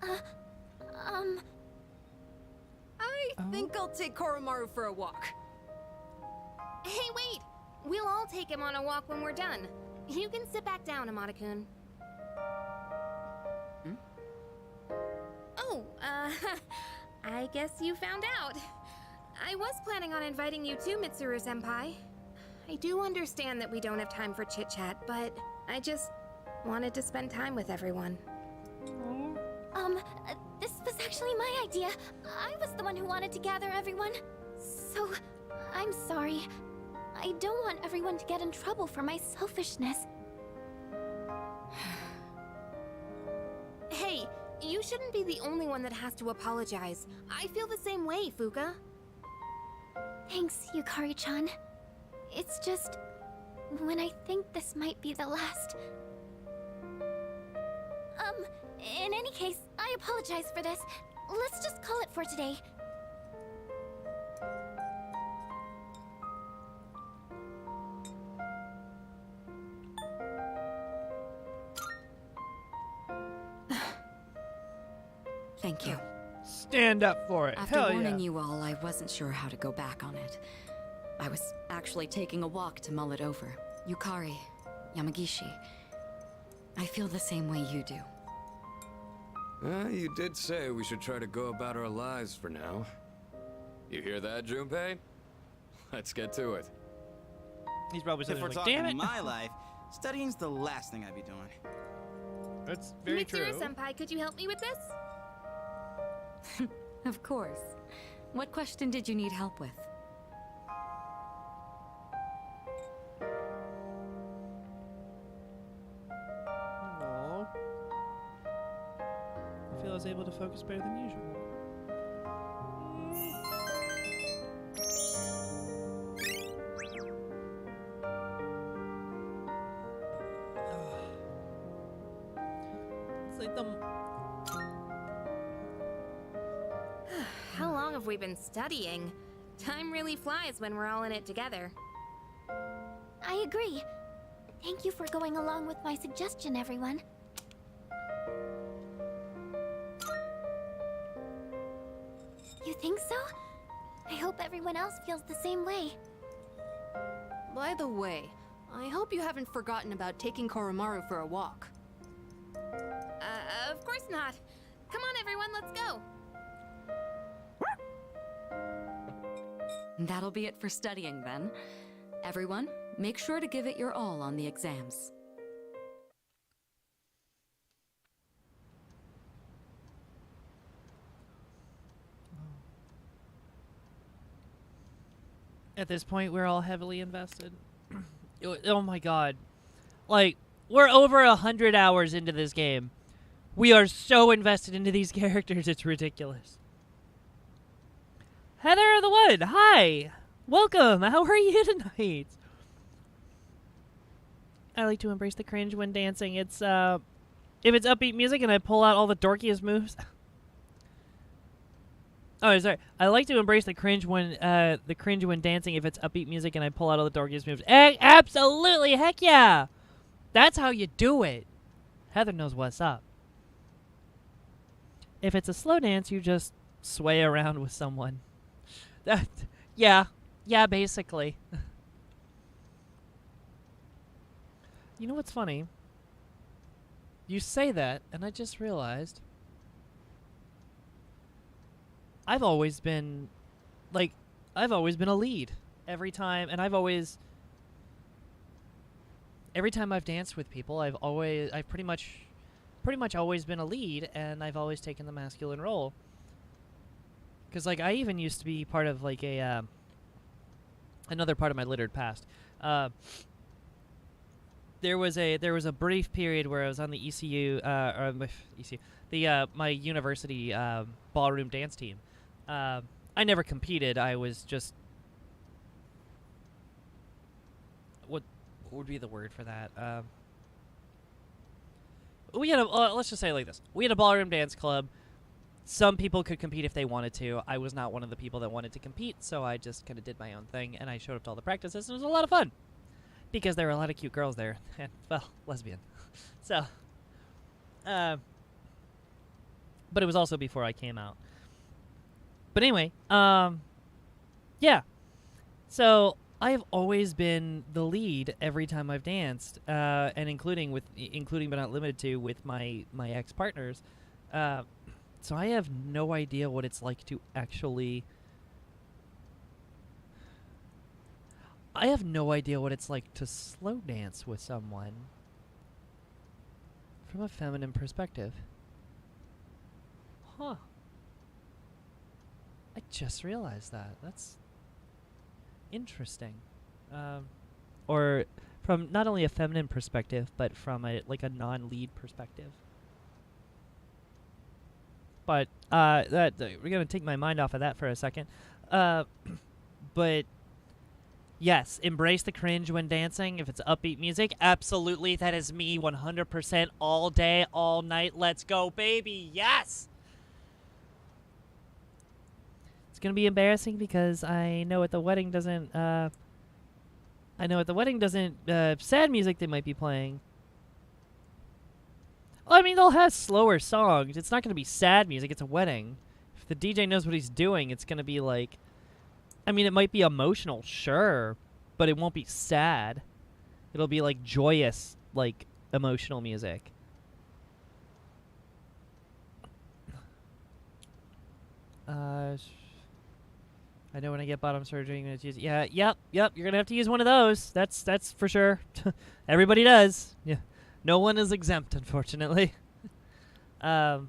I think I'll take Koromaru for a walk. Hey, wait! We'll all take him on a walk when we're done. You can sit back down, Amada-kun. Oh, I guess you found out. I was planning on inviting you too, Mitsuru-senpai. I do understand that we don't have time for chit-chat, but I just wanted to spend time with everyone. this was actually my idea. I was the one who wanted to gather everyone. So, I'm sorry. I don't want everyone to get in trouble for my selfishness. Hey, you shouldn't be the only one that has to apologize. I feel the same way, Fuka. Thanks, Yukari-chan. It's just, when I think this might be the last... in any case, I apologize for this. Let's just call it for today. Thank you. Stand up for it. After Hell warning yeah. you all, I wasn't sure how to go back on it. I was actually taking a walk to mull it over. Yukari, Yamagishi. I feel the same way you do. You did say we should try to go about our lives for now. You hear that, Junpei? Let's get to it. He's probably If sitting we're like, talking damn it. my life, studying's the last thing I'd be doing. That's very true. Mitsuru-senpai, could you help me with this? Of course. What question did you need help with? feel I was able to focus better than usual. It's like the... How long have we been studying? Time really flies when we're all in it together. I agree. Thank you for going along with my suggestion, everyone. You think so? I hope everyone else feels the same way. By the way, I hope you haven't forgotten about taking Koromaru for a walk. Of course not. Come on, everyone, let's go. That'll be it for studying then. Everyone, make sure to give it your all on the exams. At this point, we're all heavily invested. Oh my god. Like, we're over 100 hours into this game. We are so invested into these characters, it's ridiculous. Heather of the Wood, hi! Welcome, how are you tonight? I like to embrace the cringe when dancing. It's, if it's upbeat music and I pull out all the dorkiest moves... Oh, sorry. I like to embrace the cringe when dancing if it's upbeat music and I pull out all the dorkiest moves. Absolutely, heck yeah! That's how you do it. Heather knows what's up. If it's a slow dance, you just sway around with someone. Yeah, basically. You know what's funny? You say that, and I just realized I've always been a lead every time, and every time I've danced with people, I've pretty much always been a lead, and I've always taken the masculine role. Because, like, I even used to be part of, like, another part of my littered past. There was a brief period where I was on the ECU, my university ballroom dance team. I never competed. I was just... What would be the word for that? We had let's just say it like this. We had a ballroom dance club. Some people could compete if they wanted to. I was not one of the people that wanted to compete, so I just kind of did my own thing, and I showed up to all the practices, and it was a lot of fun. Because there were a lot of cute girls there. And, well, lesbian. So, but it was also before I came out. But anyway, yeah. So, I've always been the lead every time I've danced, and including but not limited to with my ex-partners. So I have no idea what it's like to actually... I have no idea what it's like to slow dance with someone from a feminine perspective. Huh. I just realized that. That's interesting. Or from not only a feminine perspective, but from a non-lead perspective. But we're gonna take my mind off of that for a second. But yes, embrace the cringe when dancing. If it's upbeat music, absolutely, that is me 100% all day, all night. Let's go, baby. Yes. It's gonna be embarrassing because I know at the wedding doesn't. Sad music they might be playing. Well, I mean, they'll have slower songs. It's not going to be sad music. It's a wedding. If the DJ knows what he's doing, it's going to be like... I mean, it might be emotional, sure, but it won't be sad. It'll be, like, joyous, like, emotional music. I know when I get bottom surgery, I'm going to use... Yeah, yep, you're going to have to use one of those. That's for sure. Everybody does. Yeah. No one is exempt, unfortunately. Yep,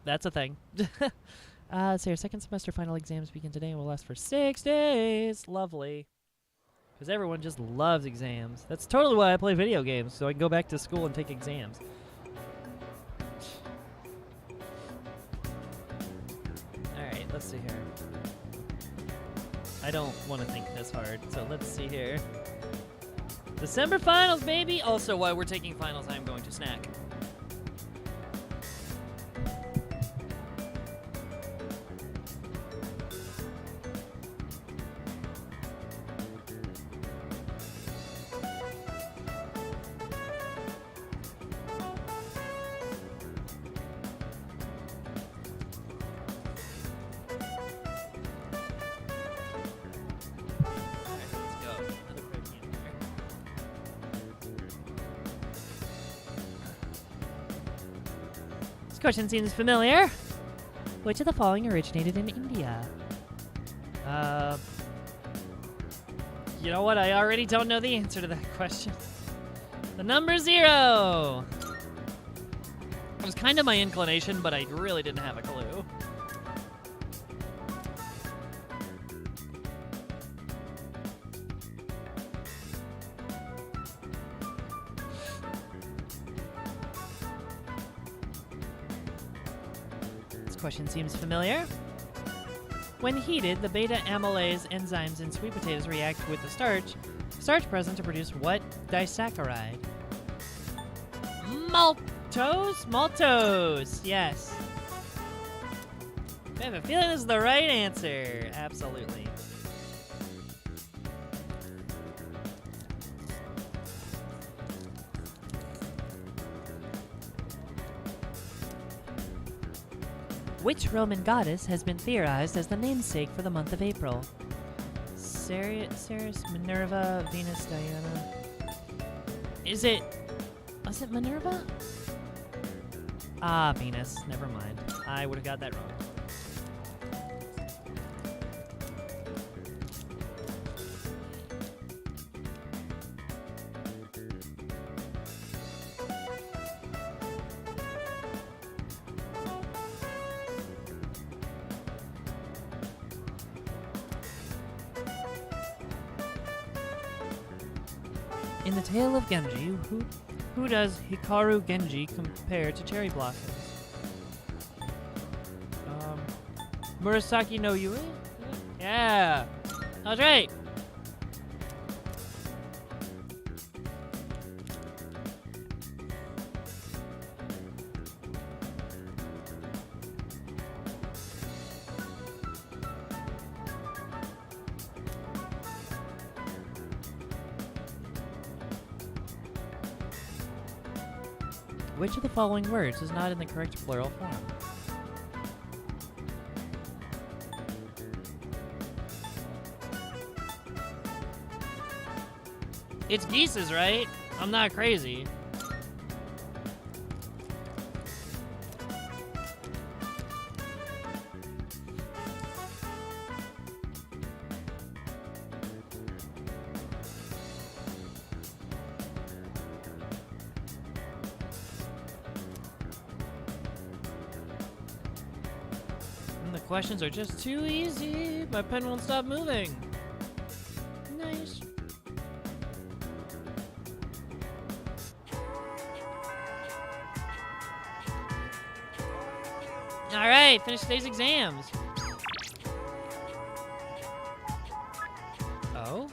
that's a thing. So your second semester final exams begin today and will last for 6 days. Lovely. Because everyone just loves exams. That's totally why I play video games, so I can go back to school and take exams. let's see here. I don't want to think this hard, so let's see here. December finals, baby! Also, while we're taking finals, I'm going to snack. This question seems familiar. Which of the following originated in India? You know what? I already don't know the answer to that question. The number 0! It was kind of my inclination, but I really didn't have a clue. Question seems familiar. When heated, the beta amylase enzymes in sweet potatoes react with the starch present to produce what disaccharide? Maltose? Maltose, yes. I have a feeling this is the right answer. Absolutely. Which Roman goddess has been theorized as the namesake for the month of April? Ceres, Minerva, Venus, Diana. Was it Minerva? Ah, Venus. Never mind. I would have got that wrong. In the tale of Genji, who does Hikaru Genji compare to cherry blossoms? Murasaki no Yue? Yeah! I was right! Which of the following words is not in the correct plural form? It's geeses, right? I'm not crazy. The questions are just too easy. My pen won't stop moving. Nice. All right, finish today's exams. Oh?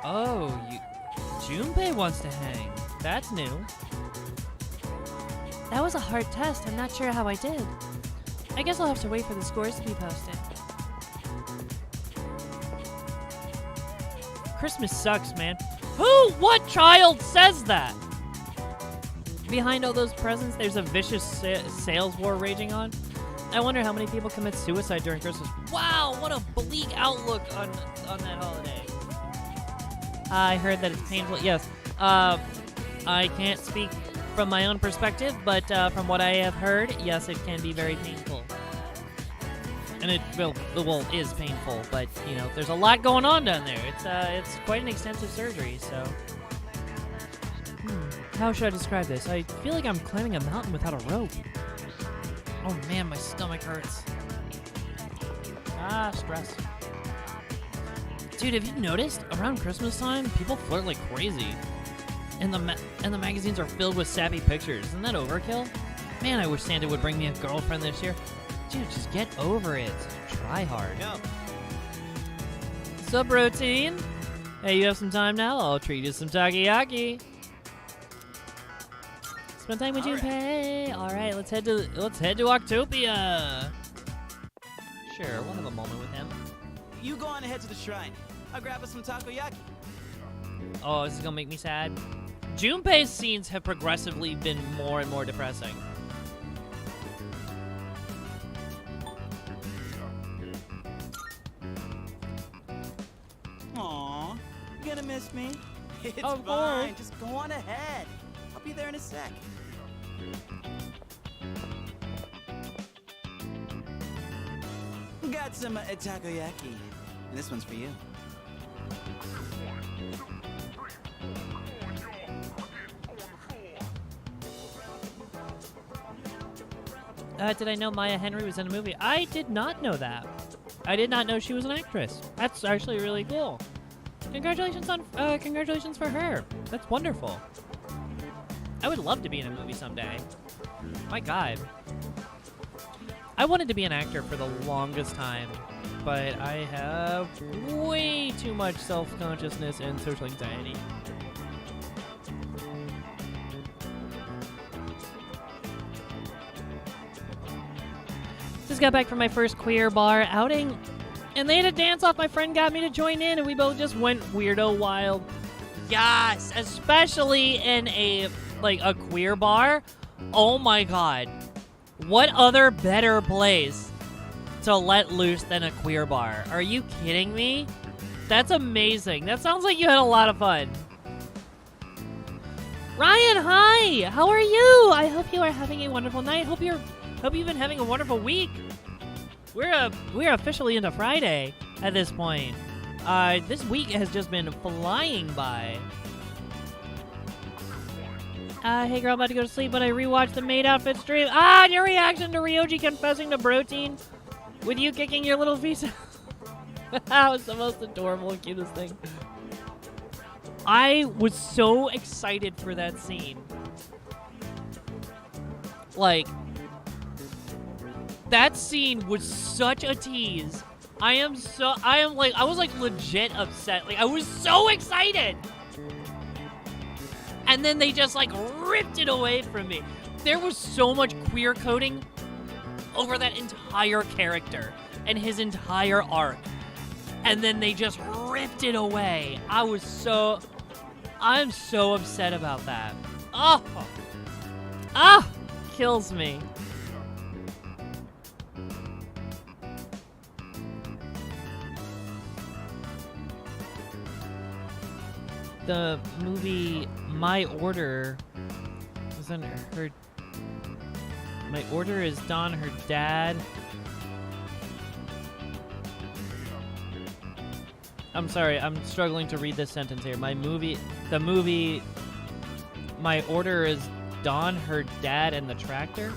Oh, Junpei wants to hang. That's new. That was a hard test. I'm not sure how I did. I guess I'll have to wait for the scores to be posted. Christmas sucks, man. What child says that? Behind all those presents, there's a vicious sales war raging on. I wonder how many people commit suicide during Christmas. Wow, what a bleak outlook on that holiday. I heard that it's painful. Yes. I can't speak from my own perspective, but from what I have heard, yes, it can be very painful. And it is painful, but you know, there's a lot going on down there. It's quite an extensive surgery, so. How should I describe this? I feel like I'm climbing a mountain without a rope. Oh man, my stomach hurts. Stress. Dude, have you noticed? Around Christmas time, people flirt like crazy. And the magazines are filled with sappy pictures. Isn't that overkill? Man, I wish Santa would bring me a girlfriend this year. Dude, just get over it. Try hard. Yo. Sup, Routine? Hey, you have some time now? I'll treat you some takoyaki. Spend time with Junpei. All right, let's head to Octopia. Sure, we'll have a moment with him. You go on ahead to the shrine. I'll grab us some takoyaki. Oh, this is gonna make me sad. Junpei's scenes have progressively been more and more depressing. Aw, you gonna miss me? It's Of fine. course. Just go on ahead. I'll be there in a sec. Got some takoyaki. And this one's for you. Did I know Maya Henry was in a movie? I did not know that. I did not know she was an actress. That's actually really cool. Congratulations for her. That's wonderful. I would love to be in a movie someday. My God. I wanted to be an actor for the longest time, but I have way too much self-consciousness and social anxiety. Just got back from my first queer bar outing, and they had a dance-off. My friend got me to join in, and we both just went weirdo wild. Yes, especially in a queer bar. Oh my God. What other better place to let loose than a queer bar? Are you kidding me? That's amazing. That sounds like you had a lot of fun. Ryan, hi! How are you? I hope you are having a wonderful night. Hope you've been having a wonderful week. We're officially into Friday at this point. This week has just been flying by. Hey girl, about to go to sleep, but I rewatched the maid outfit stream. And your reaction to Ryoji confessing to protein with you kicking your little feet. That was the most adorable and cutest thing. I was so excited for that scene. That scene was such a tease. I was legit upset. I was so excited. And then they just ripped it away from me. There was so much queer coding over that entire character and his entire arc. And then they just ripped it away. I'm so upset about that. Kills me. The movie My Order was under her. My Order is Dawn, her dad. I'm sorry, I'm struggling to read this sentence here. The movie My Order is Dawn, her dad, and the tractor.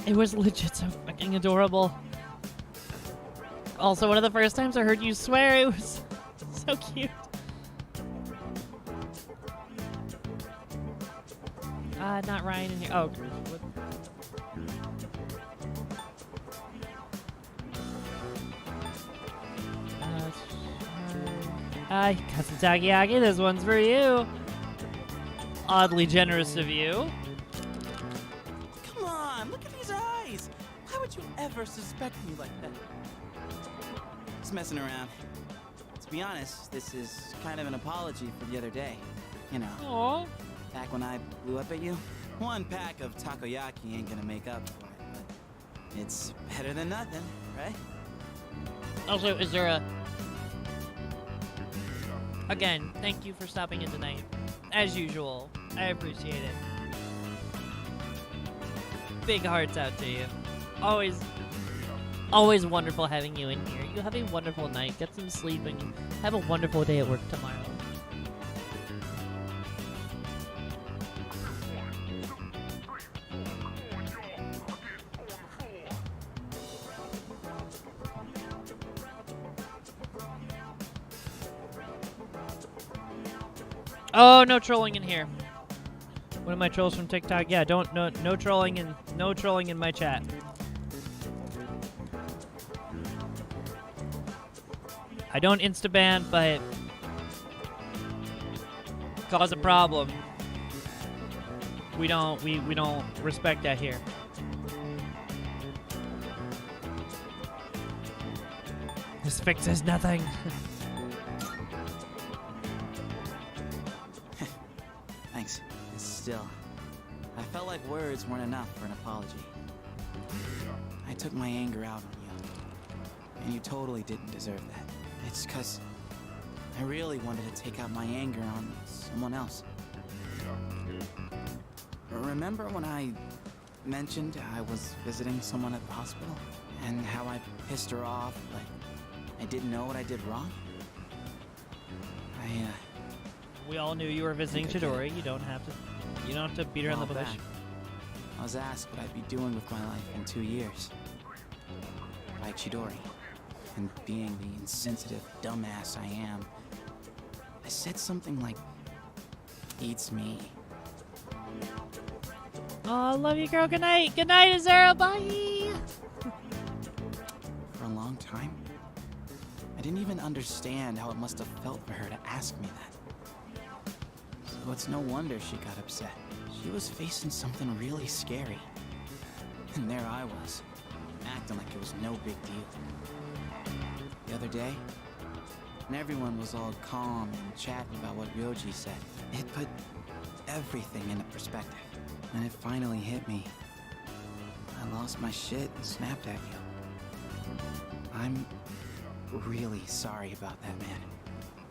It was legit so fucking adorable. Also, one of the first times I heard you swear, it was so cute. Not Ryan in here. Oh, what? Got some takoyaki. This one's for you. Oddly generous of you. Come on, look at these eyes. Why would you ever suspect me like that? Just messing around. To be honest, this is kind of an apology for the other day. You know, Aww. back when I blew up at you. One pack of takoyaki ain't gonna make up for it, but it's better than nothing, right? Also, is there a... Again, thank you for stopping in tonight. As usual, I appreciate it. Big hearts out to you. Always wonderful having you in here. You have a wonderful night. Get some sleep and have a wonderful day at work tomorrow. Oh, no trolling in here. One of my trolls from TikTok. Yeah, don't no trolling and no trolling in my chat. I don't insta-ban, but cause a problem. We don't respect that here. This fixes nothing. Thanks. Still, I felt like words weren't enough for an apology. I took my anger out on you, and you totally didn't deserve that. It's 'cause I really wanted to take out my anger on someone else. Remember when I mentioned I was visiting someone at the hospital? And how I pissed her off, like I didn't know what I did wrong? We all knew you were visiting Chidori. You don't have to beat her in the bush. Back, I was asked what I'd be doing with my life in 2 years. By Chidori. And being the insensitive dumbass I am, I said something like, eats me. Oh, I love you, girl. Good night. Good night, Azura. Bye. For a long time, I didn't even understand how it must have felt for her to ask me that. So it's no wonder she got upset. She was facing something really scary. And there I was, acting like it was no big deal. The other day, when everyone was all calm and chatting about what Ryoji said, it put everything into perspective. And it finally hit me. I lost my shit and snapped at you. I'm really sorry about that,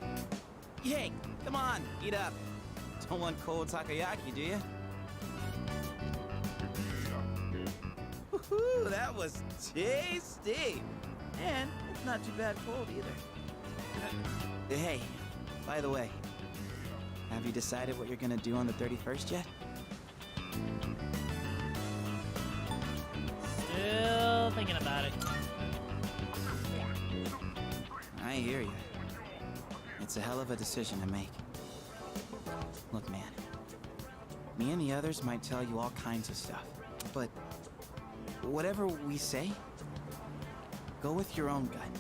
man. Hey, come on, eat up. Don't want cold takoyaki, do you? Woohoo, that was tasty. And it's not too bad cold either. Hey, by the way, have you decided what you're gonna do on the 31st yet? Still thinking about it. I hear you. It's a hell of a decision to make. Look, man. Me and the others might tell you all kinds of stuff, but whatever we say, go with your own gut.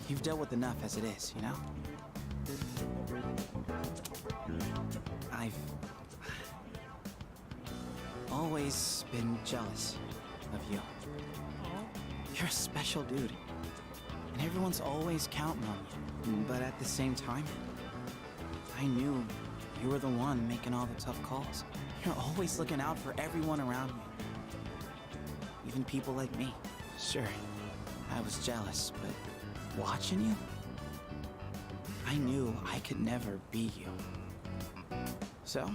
You've dealt with enough as it is, you know? I've always been jealous of you. You're a special dude, and everyone's always counting on you. But at the same time, I knew you were the one making all the tough calls. You're always looking out for everyone around you, even people like me. Sure, I was jealous, but watching you, I knew I could never be you. So,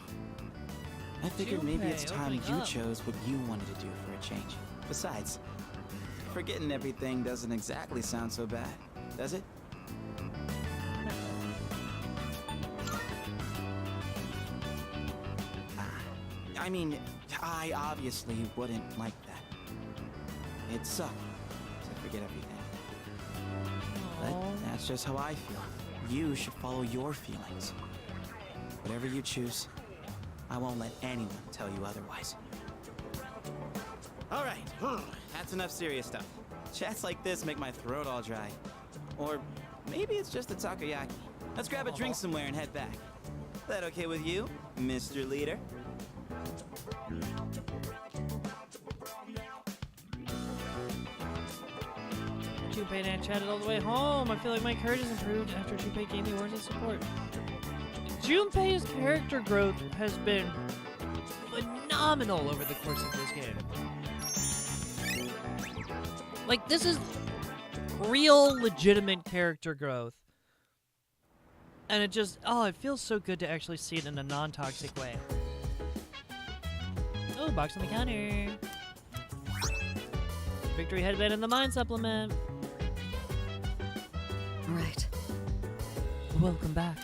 I figured maybe it's time you chose what you wanted to do for a change. Besides, forgetting everything doesn't exactly sound so bad, does it? I mean, I obviously wouldn't like that. It'd suck to forget everything. But that's just how I feel. You should follow your feelings. Whatever you choose, I won't let anyone tell you otherwise. Alright, that's enough serious stuff. Chats like this make my throat all dry. Or maybe it's just the takoyaki. Let's grab a drink somewhere and head back. That okay with you, Mr. Leader? Junpei and I chatted all the way home. I feel like my courage has improved after Junpei gave me words of support. Junpei's character growth has been phenomenal over the course of this game. Like, this is real, legitimate character growth. And it just, oh, it feels so good to actually see it in a non-toxic way. Oh, box on the counter. Victory headband and the mind supplement. Right. Welcome back.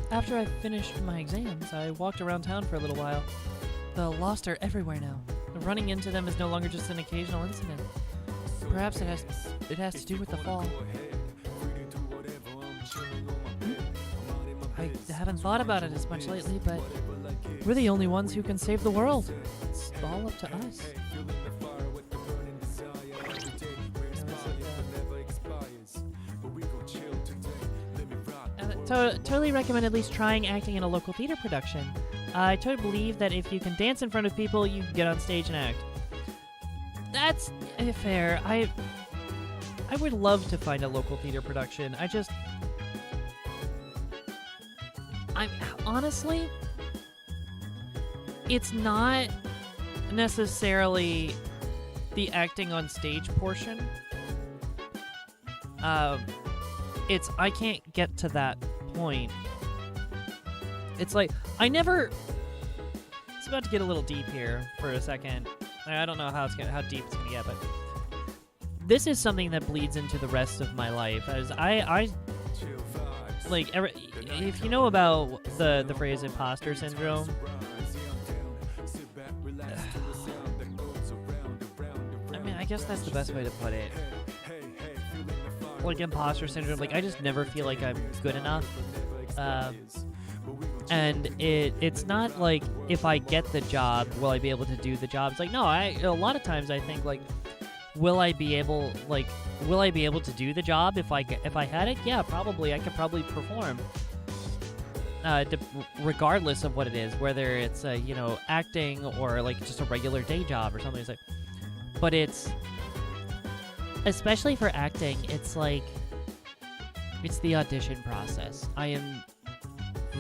After I finished my exams, I walked around town for a little while. The lost are everywhere now. Running into them is no longer just an occasional incident. Perhaps it has to do with the fall. I haven't thought about it as much lately, but We're the only ones who can save the world. It's all up to us. Totally recommend at least trying acting in a local theater production. I totally believe that if you can dance in front of people, you can get on stage and act. That's fair. I would love to find a local theater production. I'm honestly, it's not necessarily the acting on stage portion. It's I can't get to that point. It's like it's about to get a little deep here for a second. I don't know how deep it's gonna get, but this is something that bleeds into the rest of my life. As I like if you know about the phrase imposter syndrome. I mean, I guess that's the best way to put it. Like imposter syndrome, like I just never feel like I'm good enough. And it's not like if I get the job, will I be able to do the job? It's like no, a lot of times I think like, will I be able to do the job if I had it? Yeah, probably. I could probably perform. Regardless of what it is, whether it's acting or like just a regular day job or something. It's like, but it's especially for acting, it's like it's the audition process. I am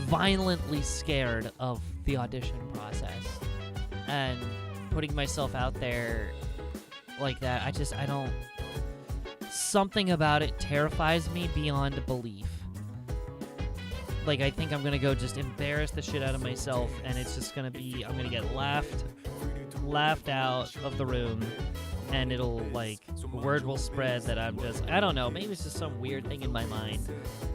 violently scared of the audition process and putting myself out there like that. I don't. Something about it terrifies me beyond belief. Like, I think I'm gonna go just embarrass the shit out of myself, and it's just gonna be, I'm gonna get laughed out of the room, and it'll, like, word will spread that I'm just, I don't know, maybe it's just some weird thing in my mind.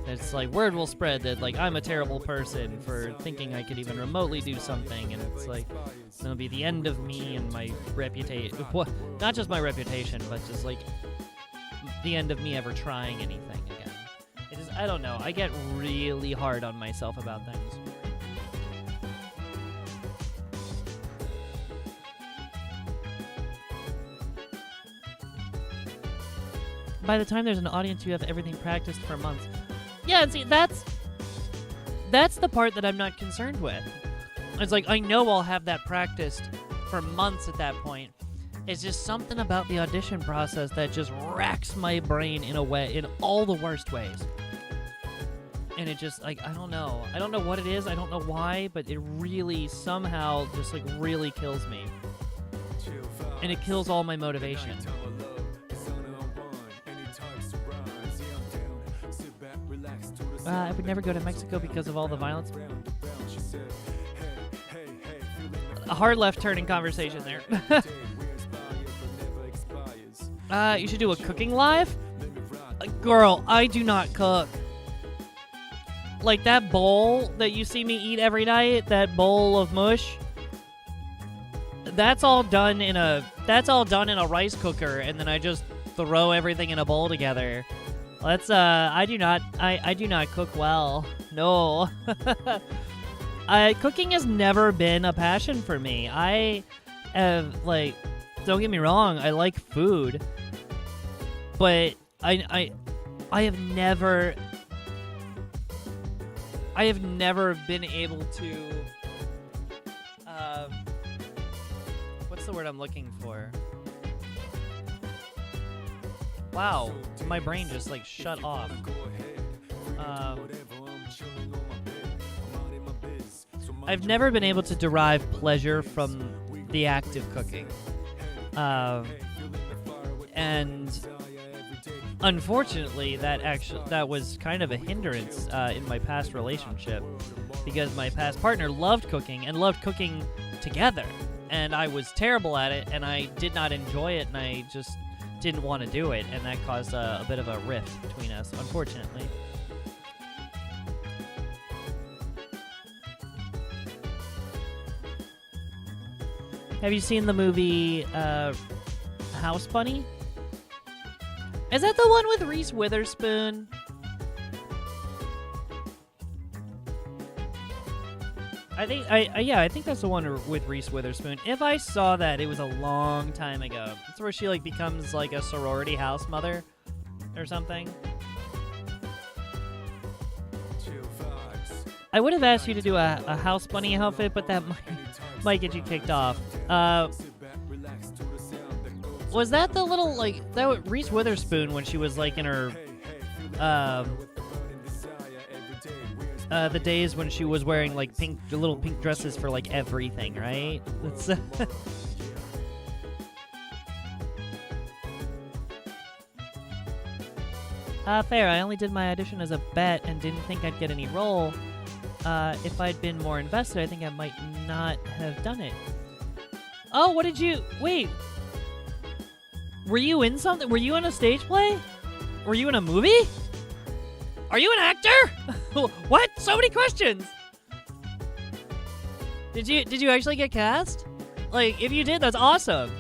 It's like, word will spread that, like, I'm a terrible person for thinking I could even remotely do something, and it's like, it'll be the end of me and my reputation. Not just my reputation, but just, like, the end of me ever trying anything again. It is, I don't know, I get really hard on myself about things. By the time there's an audience, you have everything practiced for months. Yeah, see, that's the part that I'm not concerned with. It's like, I know I'll have that practiced for months at that point. It's just something about the audition process that just racks my brain in a way, in all the worst ways. And it just, like, I don't know. I don't know what it is. I don't know why, but it really somehow just, like, really kills me. And it kills all my motivation. I would never go to Mexico because of all the violence. A hard left turning conversation there. You should do a cooking live? Girl, I do not cook. Like that bowl that you see me eat every night, that bowl of mush, that's all done in a rice cooker, and then I just throw everything in a bowl together. Let's I do not cook well. No. Cooking has never been a passion for me. I have, like, don't get me wrong, I like food, but I have never been able to what's the word I'm looking for? Wow, my brain just, like, shut off. I've never been able to derive pleasure from the act of cooking. And unfortunately, that was kind of a hindrance in my past relationship, because my past partner loved cooking and loved cooking together, and I was terrible at it, and I did not enjoy it, and I just didn't want to do it, and that caused a bit of a rift between us, unfortunately. Have you seen the movie House Bunny? Is that the one with Reese Witherspoon? I think that's the one with Reese Witherspoon. If I saw that, it was a long time ago. It's where she like becomes like a sorority house mother or something. I would have asked you to do a house bunny outfit, but that might get you kicked off. Was that the little like that Reese Witherspoon when she was like in her the days when she was wearing like little pink dresses for like everything, right? That's fair. I only did my audition as a bet and didn't think I'd get any role. If I'd been more invested, I think I might not have done it. Oh, what did you... Wait. Were you in something? Were you in a stage play? Were you in a movie? Are you an actor? What? So many questions. Did you actually get cast? Like, if you did, that's awesome.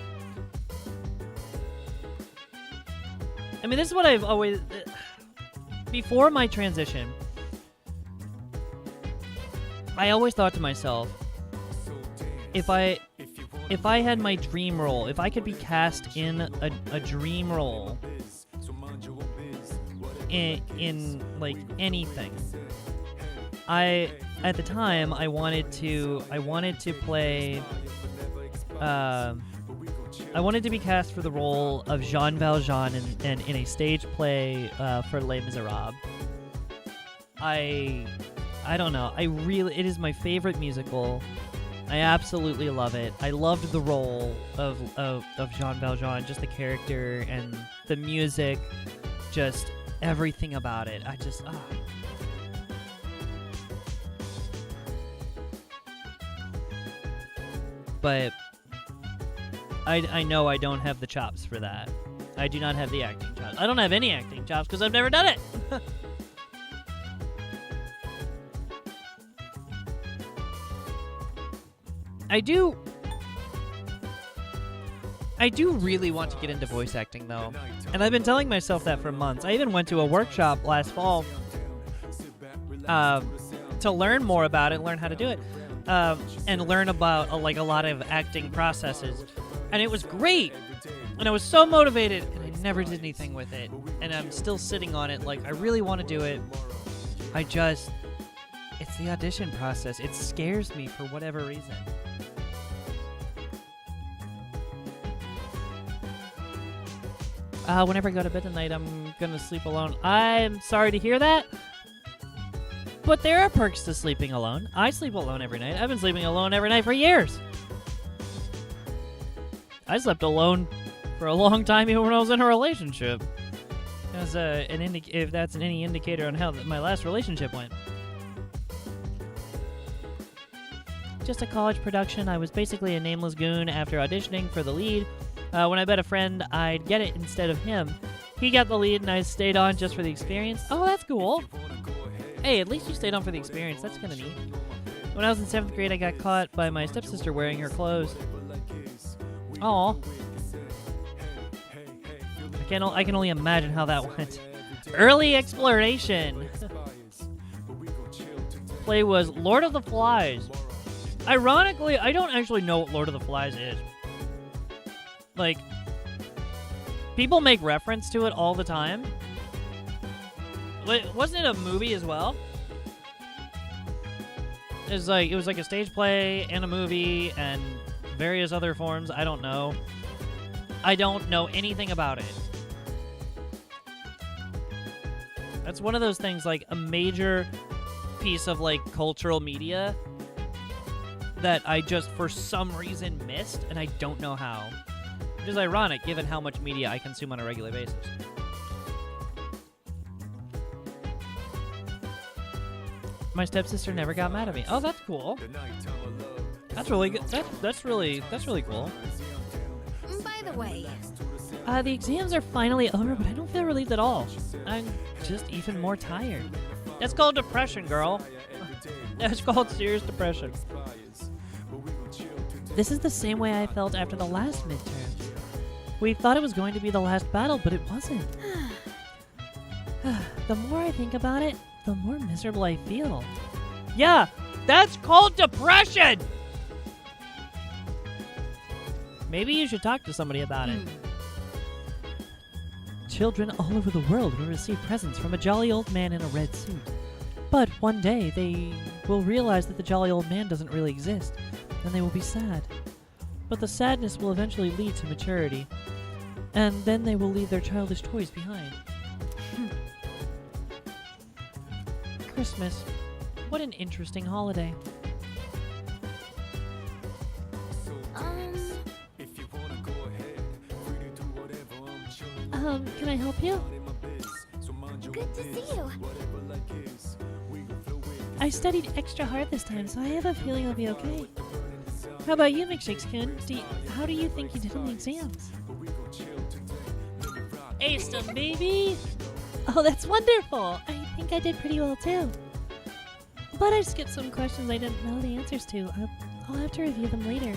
I mean, this is what I've always... Before my transition, I always thought to myself, if I had my dream role, if I could be cast in a dream role in like anything, at the time I wanted to play I wanted to be cast for the role of Jean Valjean in a stage play for Les Miserables. I don't know. It is my favorite musical. I absolutely love it. I loved the role of Jean Valjean, just the character and the music, just everything about it. I just But I know I don't have the chops for that. I do not have the acting chops. I don't have any acting chops because I've never done it. I do really want to get into voice acting, though. And I've been telling myself that for months. I even went to a workshop last fall to learn more about it, learn how to do it, and learn about a lot of acting processes. And it was great. And I was so motivated, and I never did anything with it. And I'm still sitting on it, like, I really want to do it. It's the audition process. It scares me for whatever reason. Whenever I go to bed tonight, I'm gonna sleep alone. I'm sorry to hear that, but there are perks to sleeping alone. I sleep alone every night. I've been sleeping alone every night for years. I slept alone for a long time even when I was in a relationship. As if that's any indicator on how my last relationship went. Just a college production. I was basically a nameless goon after auditioning for the lead. When I bet a friend I'd get it instead of him. He got the lead and I stayed on just for the experience. Oh, that's cool. Hey, at least you stayed on for the experience. That's kind of neat. When I was in 7th grade, I got caught by my stepsister wearing her clothes. Aw. I can only imagine how that went. Early exploration. Play was Lord of the Flies. Ironically, I don't actually know what Lord of the Flies is. Like, people make reference to it all the time. Wasn't it a movie as well? It was like a stage play and a movie and various other forms. I don't know. I don't know anything about it. That's one of those things, like a major piece of like cultural media that I just for some reason missed, and I don't know how. Which is ironic, given how much media I consume on a regular basis. My stepsister never got mad at me. Oh, that's cool. That's really good. That's really cool. By the way, the exams are finally over, but I don't feel relieved at all. I'm just even more tired. That's called depression, girl. That's called serious depression. This is the same way I felt after the last midterm. We thought it was going to be the last battle, but it wasn't. The more I think about it, the more miserable I feel. Yeah, That's called depression! Maybe you should talk to somebody about it. Children all over the world will receive presents from a jolly old man in a red suit. But one day, they will realize that the jolly old man doesn't really exist, and they will be sad. But the sadness will eventually lead to maturity, and then they will leave their childish toys behind. Christmas. What an interesting holiday. Can I help you? Good to see you. I studied extra hard this time, so I have a feeling I'll be okay. How about you, McShakes-kun? How do you think you did in the exams? Aced 'em, baby! Oh, that's wonderful! I think I did pretty well, too. But I skipped some questions I didn't know the answers to. I'll have to review them later.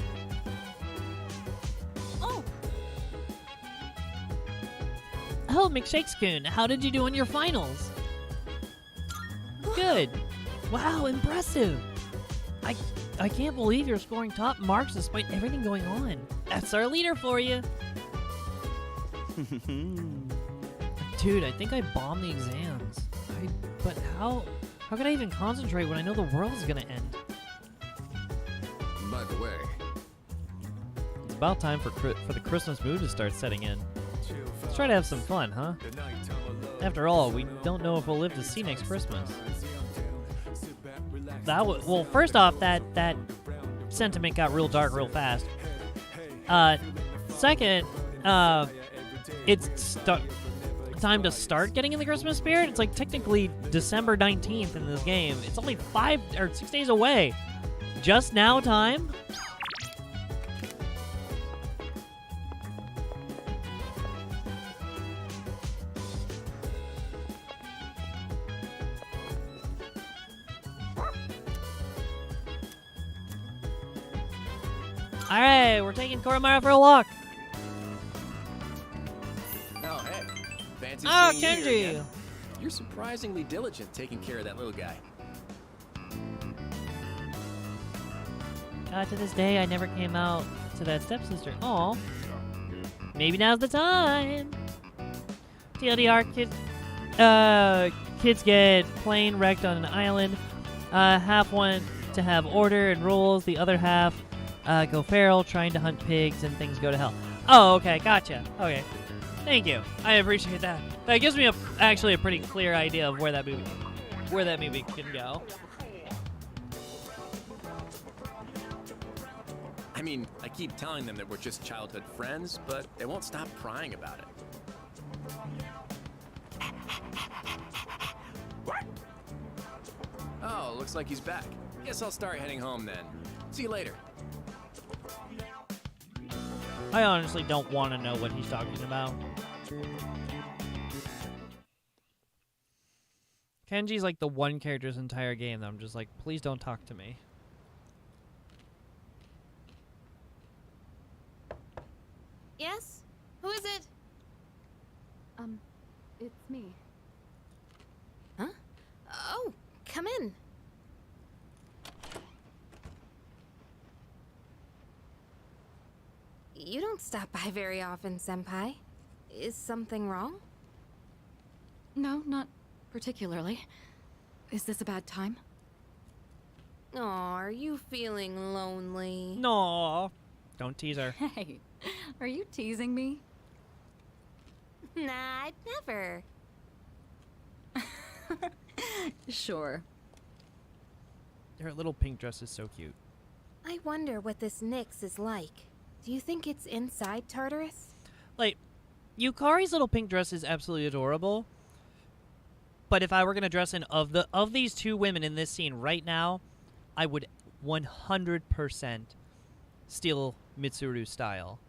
Oh, McShakes-kun, how did you do on your finals? Good. Wow, impressive. I can't believe you're scoring top marks despite everything going on. That's our leader for you. Dude, I think I bombed the exams. But how could I even concentrate when I know the world is gonna end? By the way, It's about time for the Christmas mood to start setting in. Let's try to have some fun, huh? After all, we don't know if we'll live to see next Christmas. Well, first off, that sentiment got real dark real fast. Second, it's time to start getting in the Christmas spirit. It's like technically December 19th in this game. It's only 5 or 6 days away. Just now time? Alright, we're taking Koromara for a walk. Oh, hey. Fancy Oh, seeing you here Kenji. again. You're surprisingly diligent taking care of that little guy. To this day, I never came out to that stepsister. Aw. Maybe now's the time. TLDR, kids get plane wrecked on an island. Half want to have order and rules. The other half go feral, trying to hunt pigs, and things go to hell. Oh, okay, gotcha. Okay, thank you. I appreciate that. That gives me actually a pretty clear idea of where that movie can go. I mean, I keep telling them that we're just childhood friends, but they won't stop crying about it. Oh, looks like he's back. Guess I'll start heading home then. See you later. I honestly don't want to know what he's talking about. Kenji's like the one character's entire game that I'm just like, please don't talk to me. Yes? Who is it? It's me. Huh? Oh, come in. You don't stop by very often, Senpai. Is something wrong? No, not particularly. Is this a bad time? Aw, are you feeling lonely? No, don't tease her. Hey, are you teasing me? Nah, I'd never. Sure. Her little pink dress is so cute. I wonder what this Nyx is like. Do you think it's inside Tartarus? Like, Yukari's little pink dress is absolutely adorable. But if I were gonna dress in of these two women in this scene right now, I would 100% steal Mitsuru's style.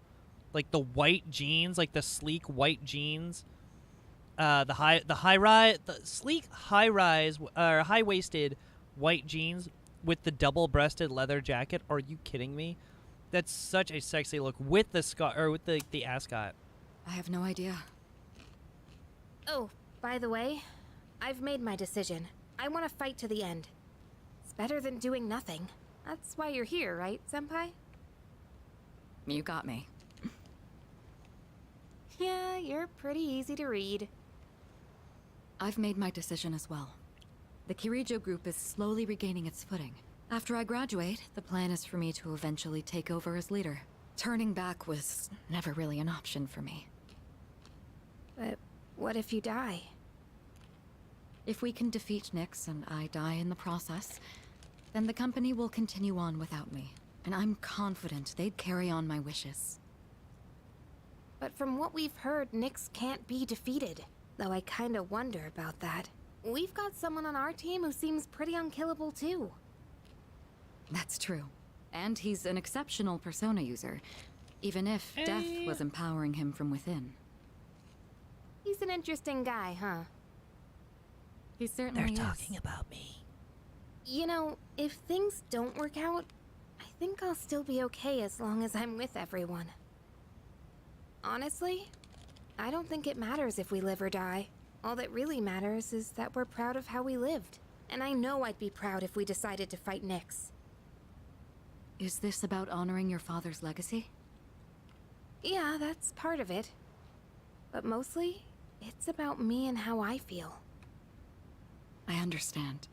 Like the white jeans, like the sleek white jeans, the sleek high waisted white jeans with the double breasted leather jacket. Are you kidding me? That's such a sexy look with the the ascot. I have no idea. Oh, by the way, I've made my decision. I want to fight to the end. better than doing nothing. That's why you're here, right, Senpai? You got me. Yeah, you're pretty easy to read. I've made my decision as well. The Kirijo group is slowly regaining its footing. After I graduate, the plan is for me to eventually take over as leader. Turning back was never really an option for me. But what if you die? If we can defeat Nyx and I die in the process, then the company will continue on without me. And I'm confident they'd carry on my wishes. But from what we've heard, Nyx can't be defeated. Though I kinda wonder about that. We've got someone on our team who seems pretty unkillable too. That's true. And he's an exceptional persona user, even if death was empowering him from within. He's an interesting guy, huh? He certainly is. They're talking about me. You know, if things don't work out, I think I'll still be okay as long as I'm with everyone. Honestly, I don't think it matters if we live or die. All that really matters is that we're proud of how we lived. And I know I'd be proud if we decided to fight Nyx. Is this about honoring your father's legacy? Yeah, that's part of it. But mostly, it's about me and how I feel. I understand.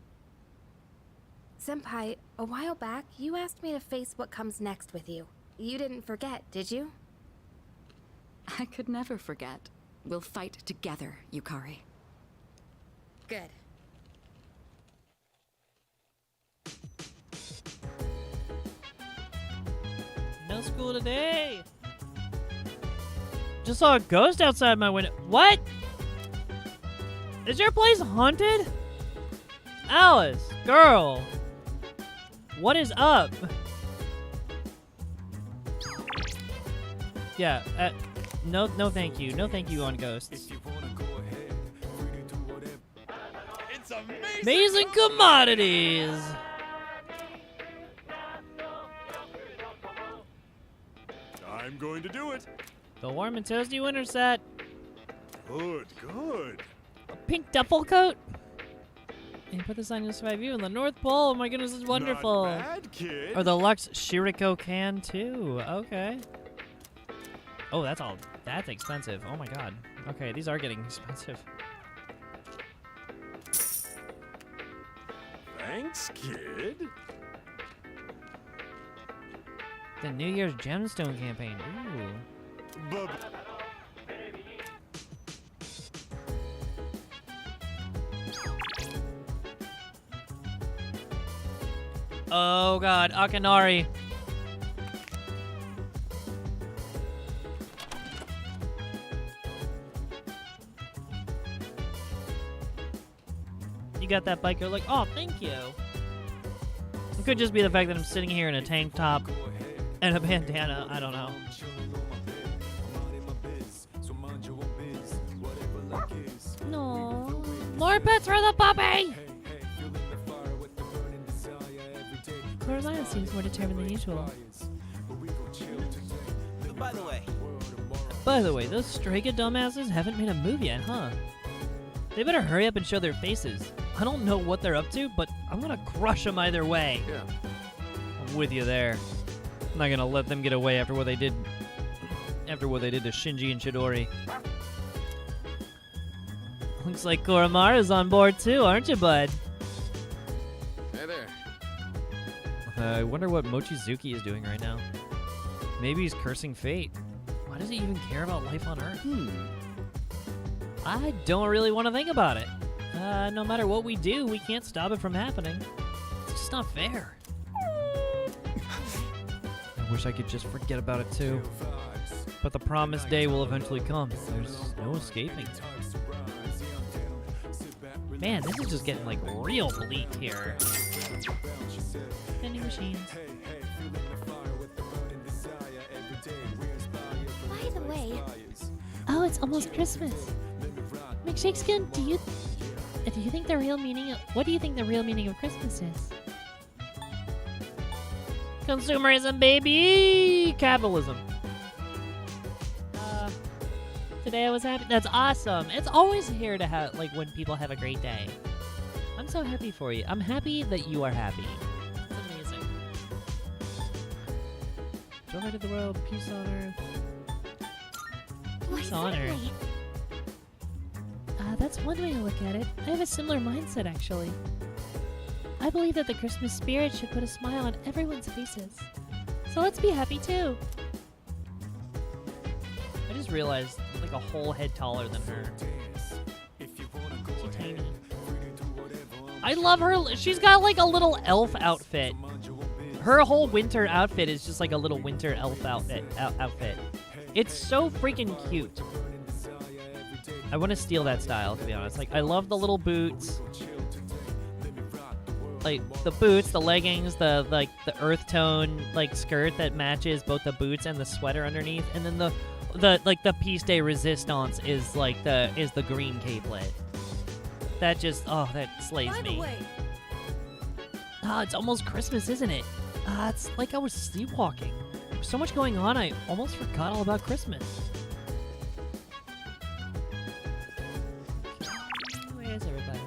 Senpai, a while back, you asked me to face what comes next with you. You didn't forget, did you? I could never forget. We'll fight together, Yukari. Good. No school today. Just saw a ghost outside my window. What? Is your place haunted? Alice, girl. What is up? Yeah, no thank you. No thank you on ghosts. It's amazing! Amazing commodities! I'm going to do it. The warm and toasty winter set. Good, good. A pink duffel coat. And you put this on to survive you in the North Pole. Oh my goodness, this is wonderful. Not bad, kid. Or the Lux Shiriko can too. Okay. Oh, that's expensive. Oh my god. Okay, these are getting expensive. Thanks, kid. The New Year's Gemstone campaign. Ooh. Oh god, Akanari. You got that bike, you're like, oh, thank you. It could just be the fact that I'm sitting here in a tank top and a bandana. I don't know. No. More pets for the puppy! Carolina seems more determined than usual. By the way, those Stray Kid dumbasses haven't made a move yet, huh? They better hurry up and show their faces. I don't know what they're up to, but I'm gonna crush them either way. Yeah. I'm with you there. I'm not gonna let them get away after what they did to Shinji and Chidori. Looks like Koromara's on board too, aren't you, bud? Hey there. I wonder what Mochizuki is doing right now. Maybe he's cursing fate. Why does he even care about life on Earth? I don't really want to think about it. No matter what we do, we can't stop it from happening. It's just not fair. I wish I could just forget about it too. But the promised day will eventually come. There's no escaping it. Man, this is just getting like real bleak here. Vending machines. By the way, Oh, it's almost Christmas. McShakeskin, do you think the real meaning of, what do you think the real meaning of Christmas is? Consumerism, baby! Capitalism. Today I was happy. That's awesome. It's always here to have, like, when people have a great day. I'm so happy for you. I'm happy that you are happy. It's amazing. Joy to the world, peace on earth. Why Peace on earth. certainly. That's one way to look at it. I have a similar mindset, actually. I believe that the Christmas spirit should put a smile on everyone's faces. So let's be happy too. I just realized I'm like a whole head taller than her. She's tiny. I love her. She's got like a little elf outfit. Her whole winter outfit is just like a little winter elf outfit. It's so freaking cute. I want to steal that style, to be honest. Like, I love the little boots. Like, the boots, the leggings, the earth tone, like, skirt that matches both the boots and the sweater underneath. And then the piece de resistance is, the green capelet. That just, that slays me. It's almost Christmas, isn't it? It's like I was sleepwalking. There's so much going on, I almost forgot all about Christmas. Where is everybody?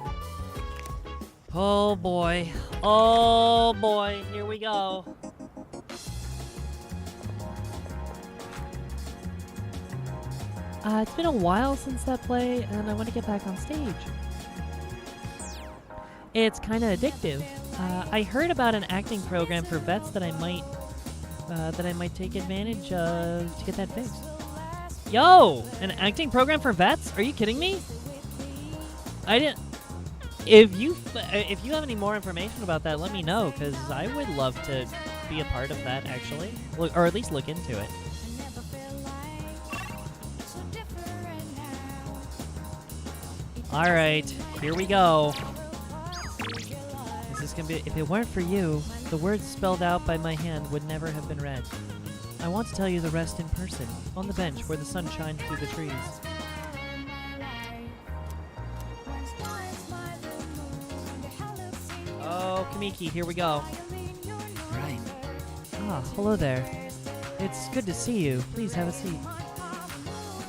Oh boy. Oh boy. Here we go. It's been a while since that play, and I want to get back on stage. It's kind of addictive. I heard about an acting program for vets that I might take advantage of to get that fixed. Yo, an acting program for vets? Are you kidding me? I didn't. If you have any more information about that, let me know, because I would love to be a part of that, actually, or at least look into it. All right, here we go. This is gonna be. If it weren't for you, the words spelled out by my hand would never have been read. I want to tell you the rest in person, on the bench where the sun shines through the trees. Oh, Kamiki, here we go. Right. Ah, hello there. It's good to see you. Please have a seat.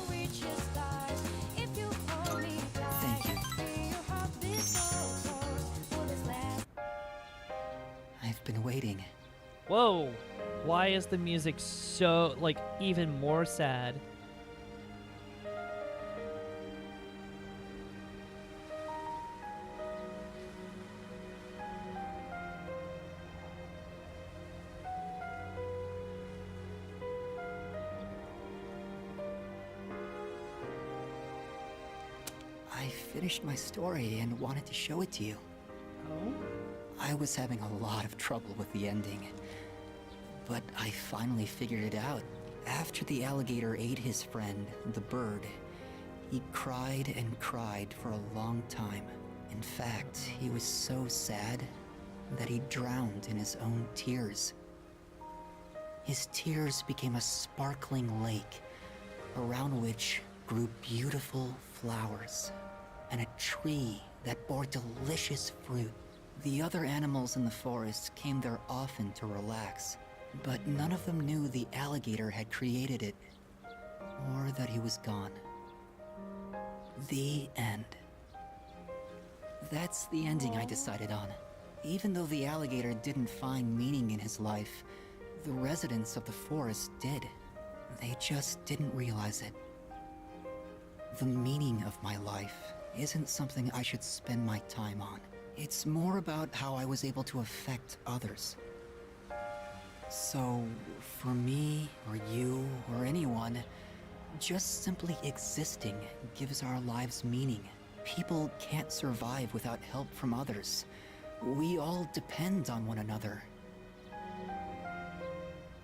Thank you. I've been waiting. Whoa! Why is the music so, even more sad? I finished my story and wanted to show it to you. Oh? I was having a lot of trouble with the ending. But I finally figured it out. After the alligator ate his friend, the bird, he cried and cried for a long time. In fact, he was so sad that he drowned in his own tears. His tears became a sparkling lake, around which grew beautiful flowers, and a tree that bore delicious fruit. The other animals in the forest came there often to relax, but none of them knew the alligator had created it, or that he was gone. The end. That's the ending I decided on. Even though the alligator didn't find meaning in his life, the residents of the forest did. They just didn't realize it. The meaning of my life isn't something I should spend my time on. It's more about how I was able to affect others. So, for me, or you, or anyone, just simply existing gives our lives meaning. People can't survive without help from others. We all depend on one another.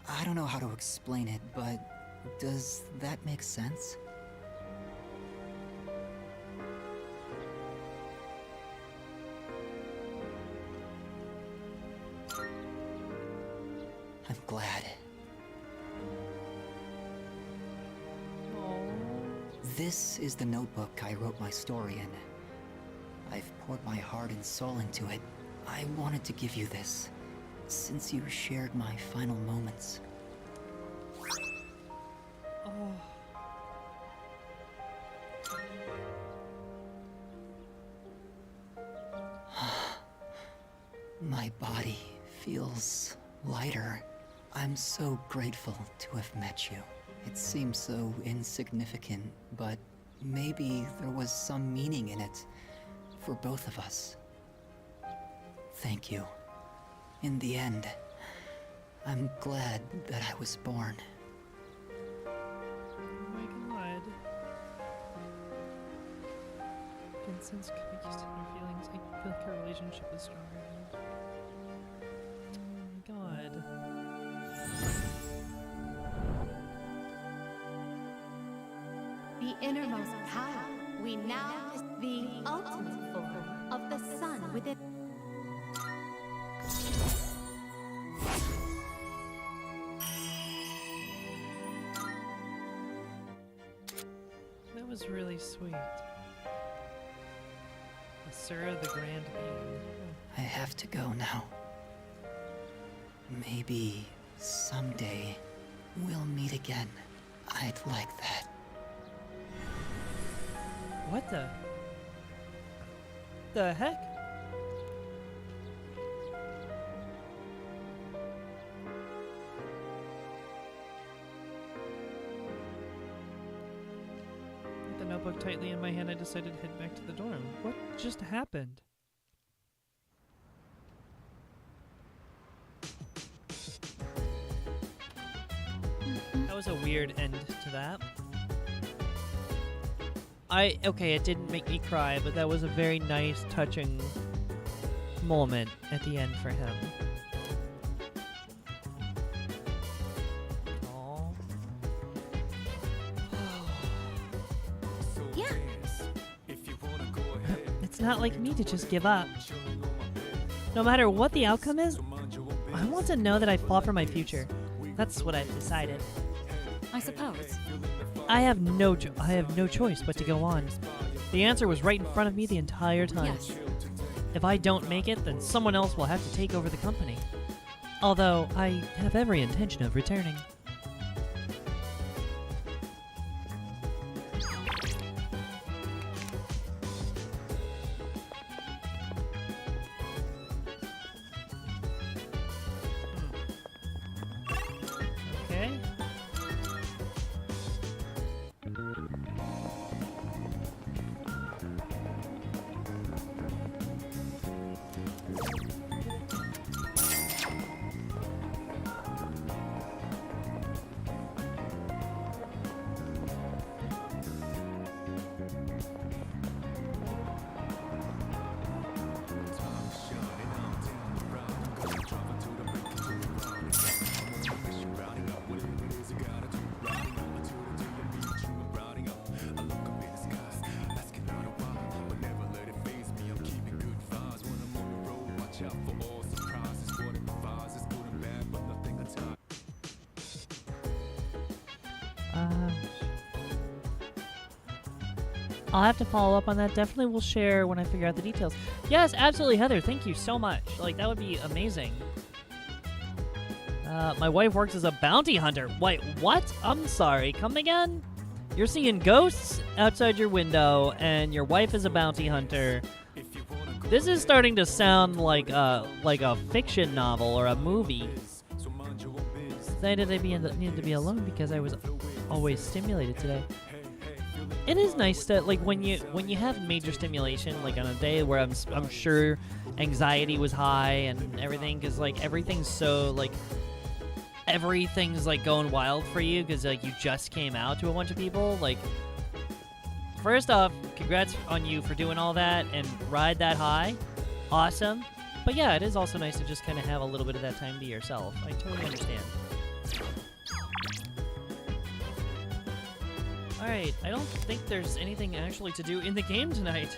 I don't know how to explain it, but does that make sense? I'm glad. This is the notebook I wrote my story in. I've poured my heart and soul into it. I wanted to give you this, since you shared my final moments. My body feels lighter. I'm so grateful to have met you. It seems so insignificant, but maybe there was some meaning in it for both of us. Thank you. In the end, I'm glad that I was born. Oh my god. I can sense coming used to her feelings. I feel like our relationship is stronger now. Oh my god. The innermost power, we now the ultimate form of the sun within. That was really sweet. Asura the Grand Being. I have to go now. Maybe someday we'll meet again. I'd like that. What the heck? With the notebook tightly in my hand, I decided to head back to the dorm. What just happened? That was a weird end to that. Okay, it didn't make me cry, but that was a very nice, touching moment at the end for him. Aww. Yeah. It's not like me to just give up. No matter what the outcome is, I want to know that I fought for my future. That's what I've decided. I suppose. I have no choice but to go on. The answer was right in front of me the entire time. Yes. If I don't make it, then someone else will have to take over the company. Although, I have every intention of returning. Okay. I'll have to follow up on that. Definitely will share when I figure out the details. Yes, absolutely, Heather. Thank you so much. Like, that would be amazing. My wife works as a bounty hunter. Wait, what? I'm sorry. Come again? You're seeing ghosts outside your window, and your wife is a bounty hunter. This is starting to sound like a fiction novel or a movie. Decided I needed to be alone because I was always stimulated today. It is nice to, like, when you have major stimulation, like on a day where I'm sure anxiety was high and everything, because like everything's like going wild for you because like you just came out to a bunch of people. Like, first off, congrats on you for doing all that and ride that high. Awesome. But yeah, it is also nice to just kind of have a little bit of that time to yourself. I totally understand. Alright, I don't think there's anything actually to do in the game tonight.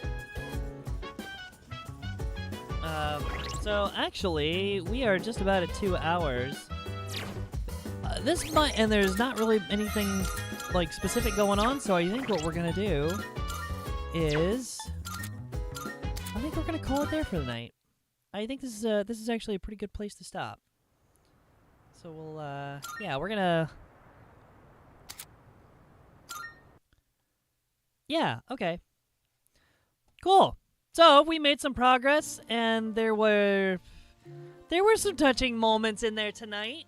So actually, we are just about at 2 hours. And there's not really anything like specific going on, so I think what we're gonna do is, I think we're gonna call it there for the night. I think this is actually a pretty good place to stop. So we'll, yeah, we're gonna. Yeah, okay. Cool. So, we made some progress, and there were there were some touching moments in there tonight.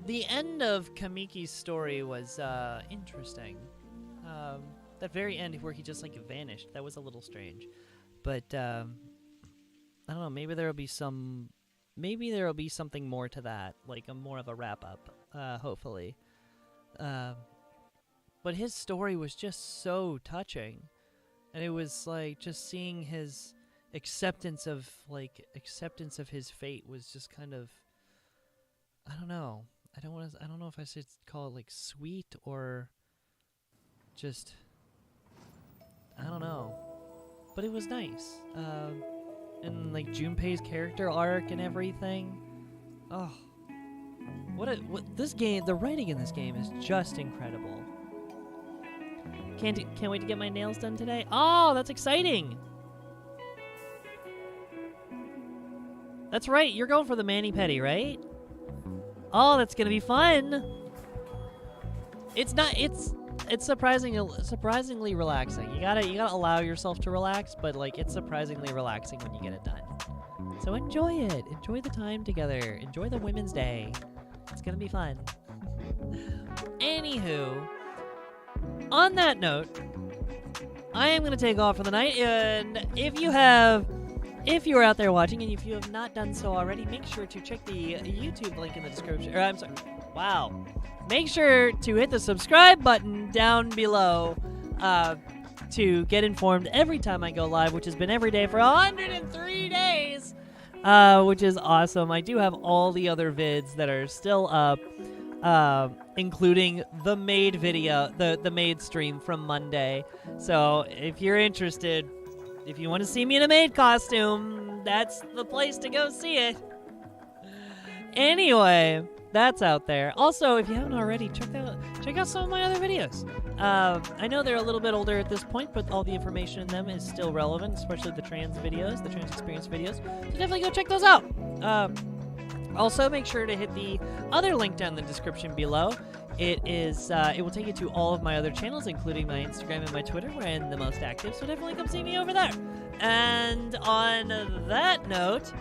The end of Kamiki's story was interesting. That very end where he just like vanished, that was a little strange. But I don't know, maybe there'll be something more to that, like more of a wrap up, hopefully. But his story was just so touching, and it was like just seeing his acceptance of his fate was just kind of, I don't know. I don't know if I should call it like sweet or just, I don't know. But it was nice. And like Junpei's character arc and everything. Oh. What this game, the writing in this game is just incredible. Can't wait to get my nails done today. Oh, that's exciting. That's right, you're going for the mani-pedi, right? Oh, that's gonna be fun. It's surprisingly relaxing. You gotta allow yourself to relax, but like it's surprisingly relaxing when you get it done. So enjoy it. Enjoy the time together. Enjoy the Women's Day. It's gonna be fun. Anywho, on that note, I am gonna take off for the night, and if you are out there watching, and if you have not done so already, make sure to check the YouTube link in the description. Or I'm sorry. Wow. Make sure to hit the subscribe button down below to get informed every time I go live, which has been every day for 103 days, which is awesome. I do have all the other vids that are still up, including the maid video, the maid stream from Monday. So if you're interested, if you want to see me in a maid costume, that's the place to go see it. Anyway, that's out there. Also, if you haven't already, check out some of my other videos. I know they're a little bit older at this point, but all the information in them is still relevant, especially the trans videos, the trans experience videos. So definitely go check those out. Also, make sure to hit the other link down in the description below. It will take you to all of my other channels, including my Instagram and my Twitter, where I'm the most active, so definitely come see me over there. And on that note,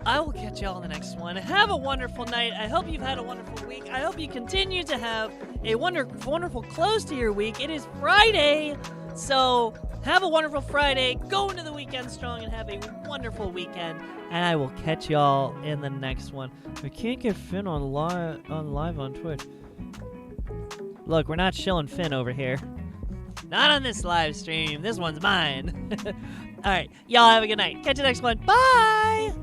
I will catch y'all in the next one. Have a wonderful night. I hope you've had a wonderful week. I hope you continue to have a wonderful close to your week. It is Friday, so have a wonderful Friday. Go into the weekend strong and have a wonderful weekend. And I will catch y'all in the next one. We can't get Finn on live on Twitch. Look, we're not shilling Finn over here. Not on this live stream. This one's mine. All right, y'all have a good night. Catch you next one. Bye.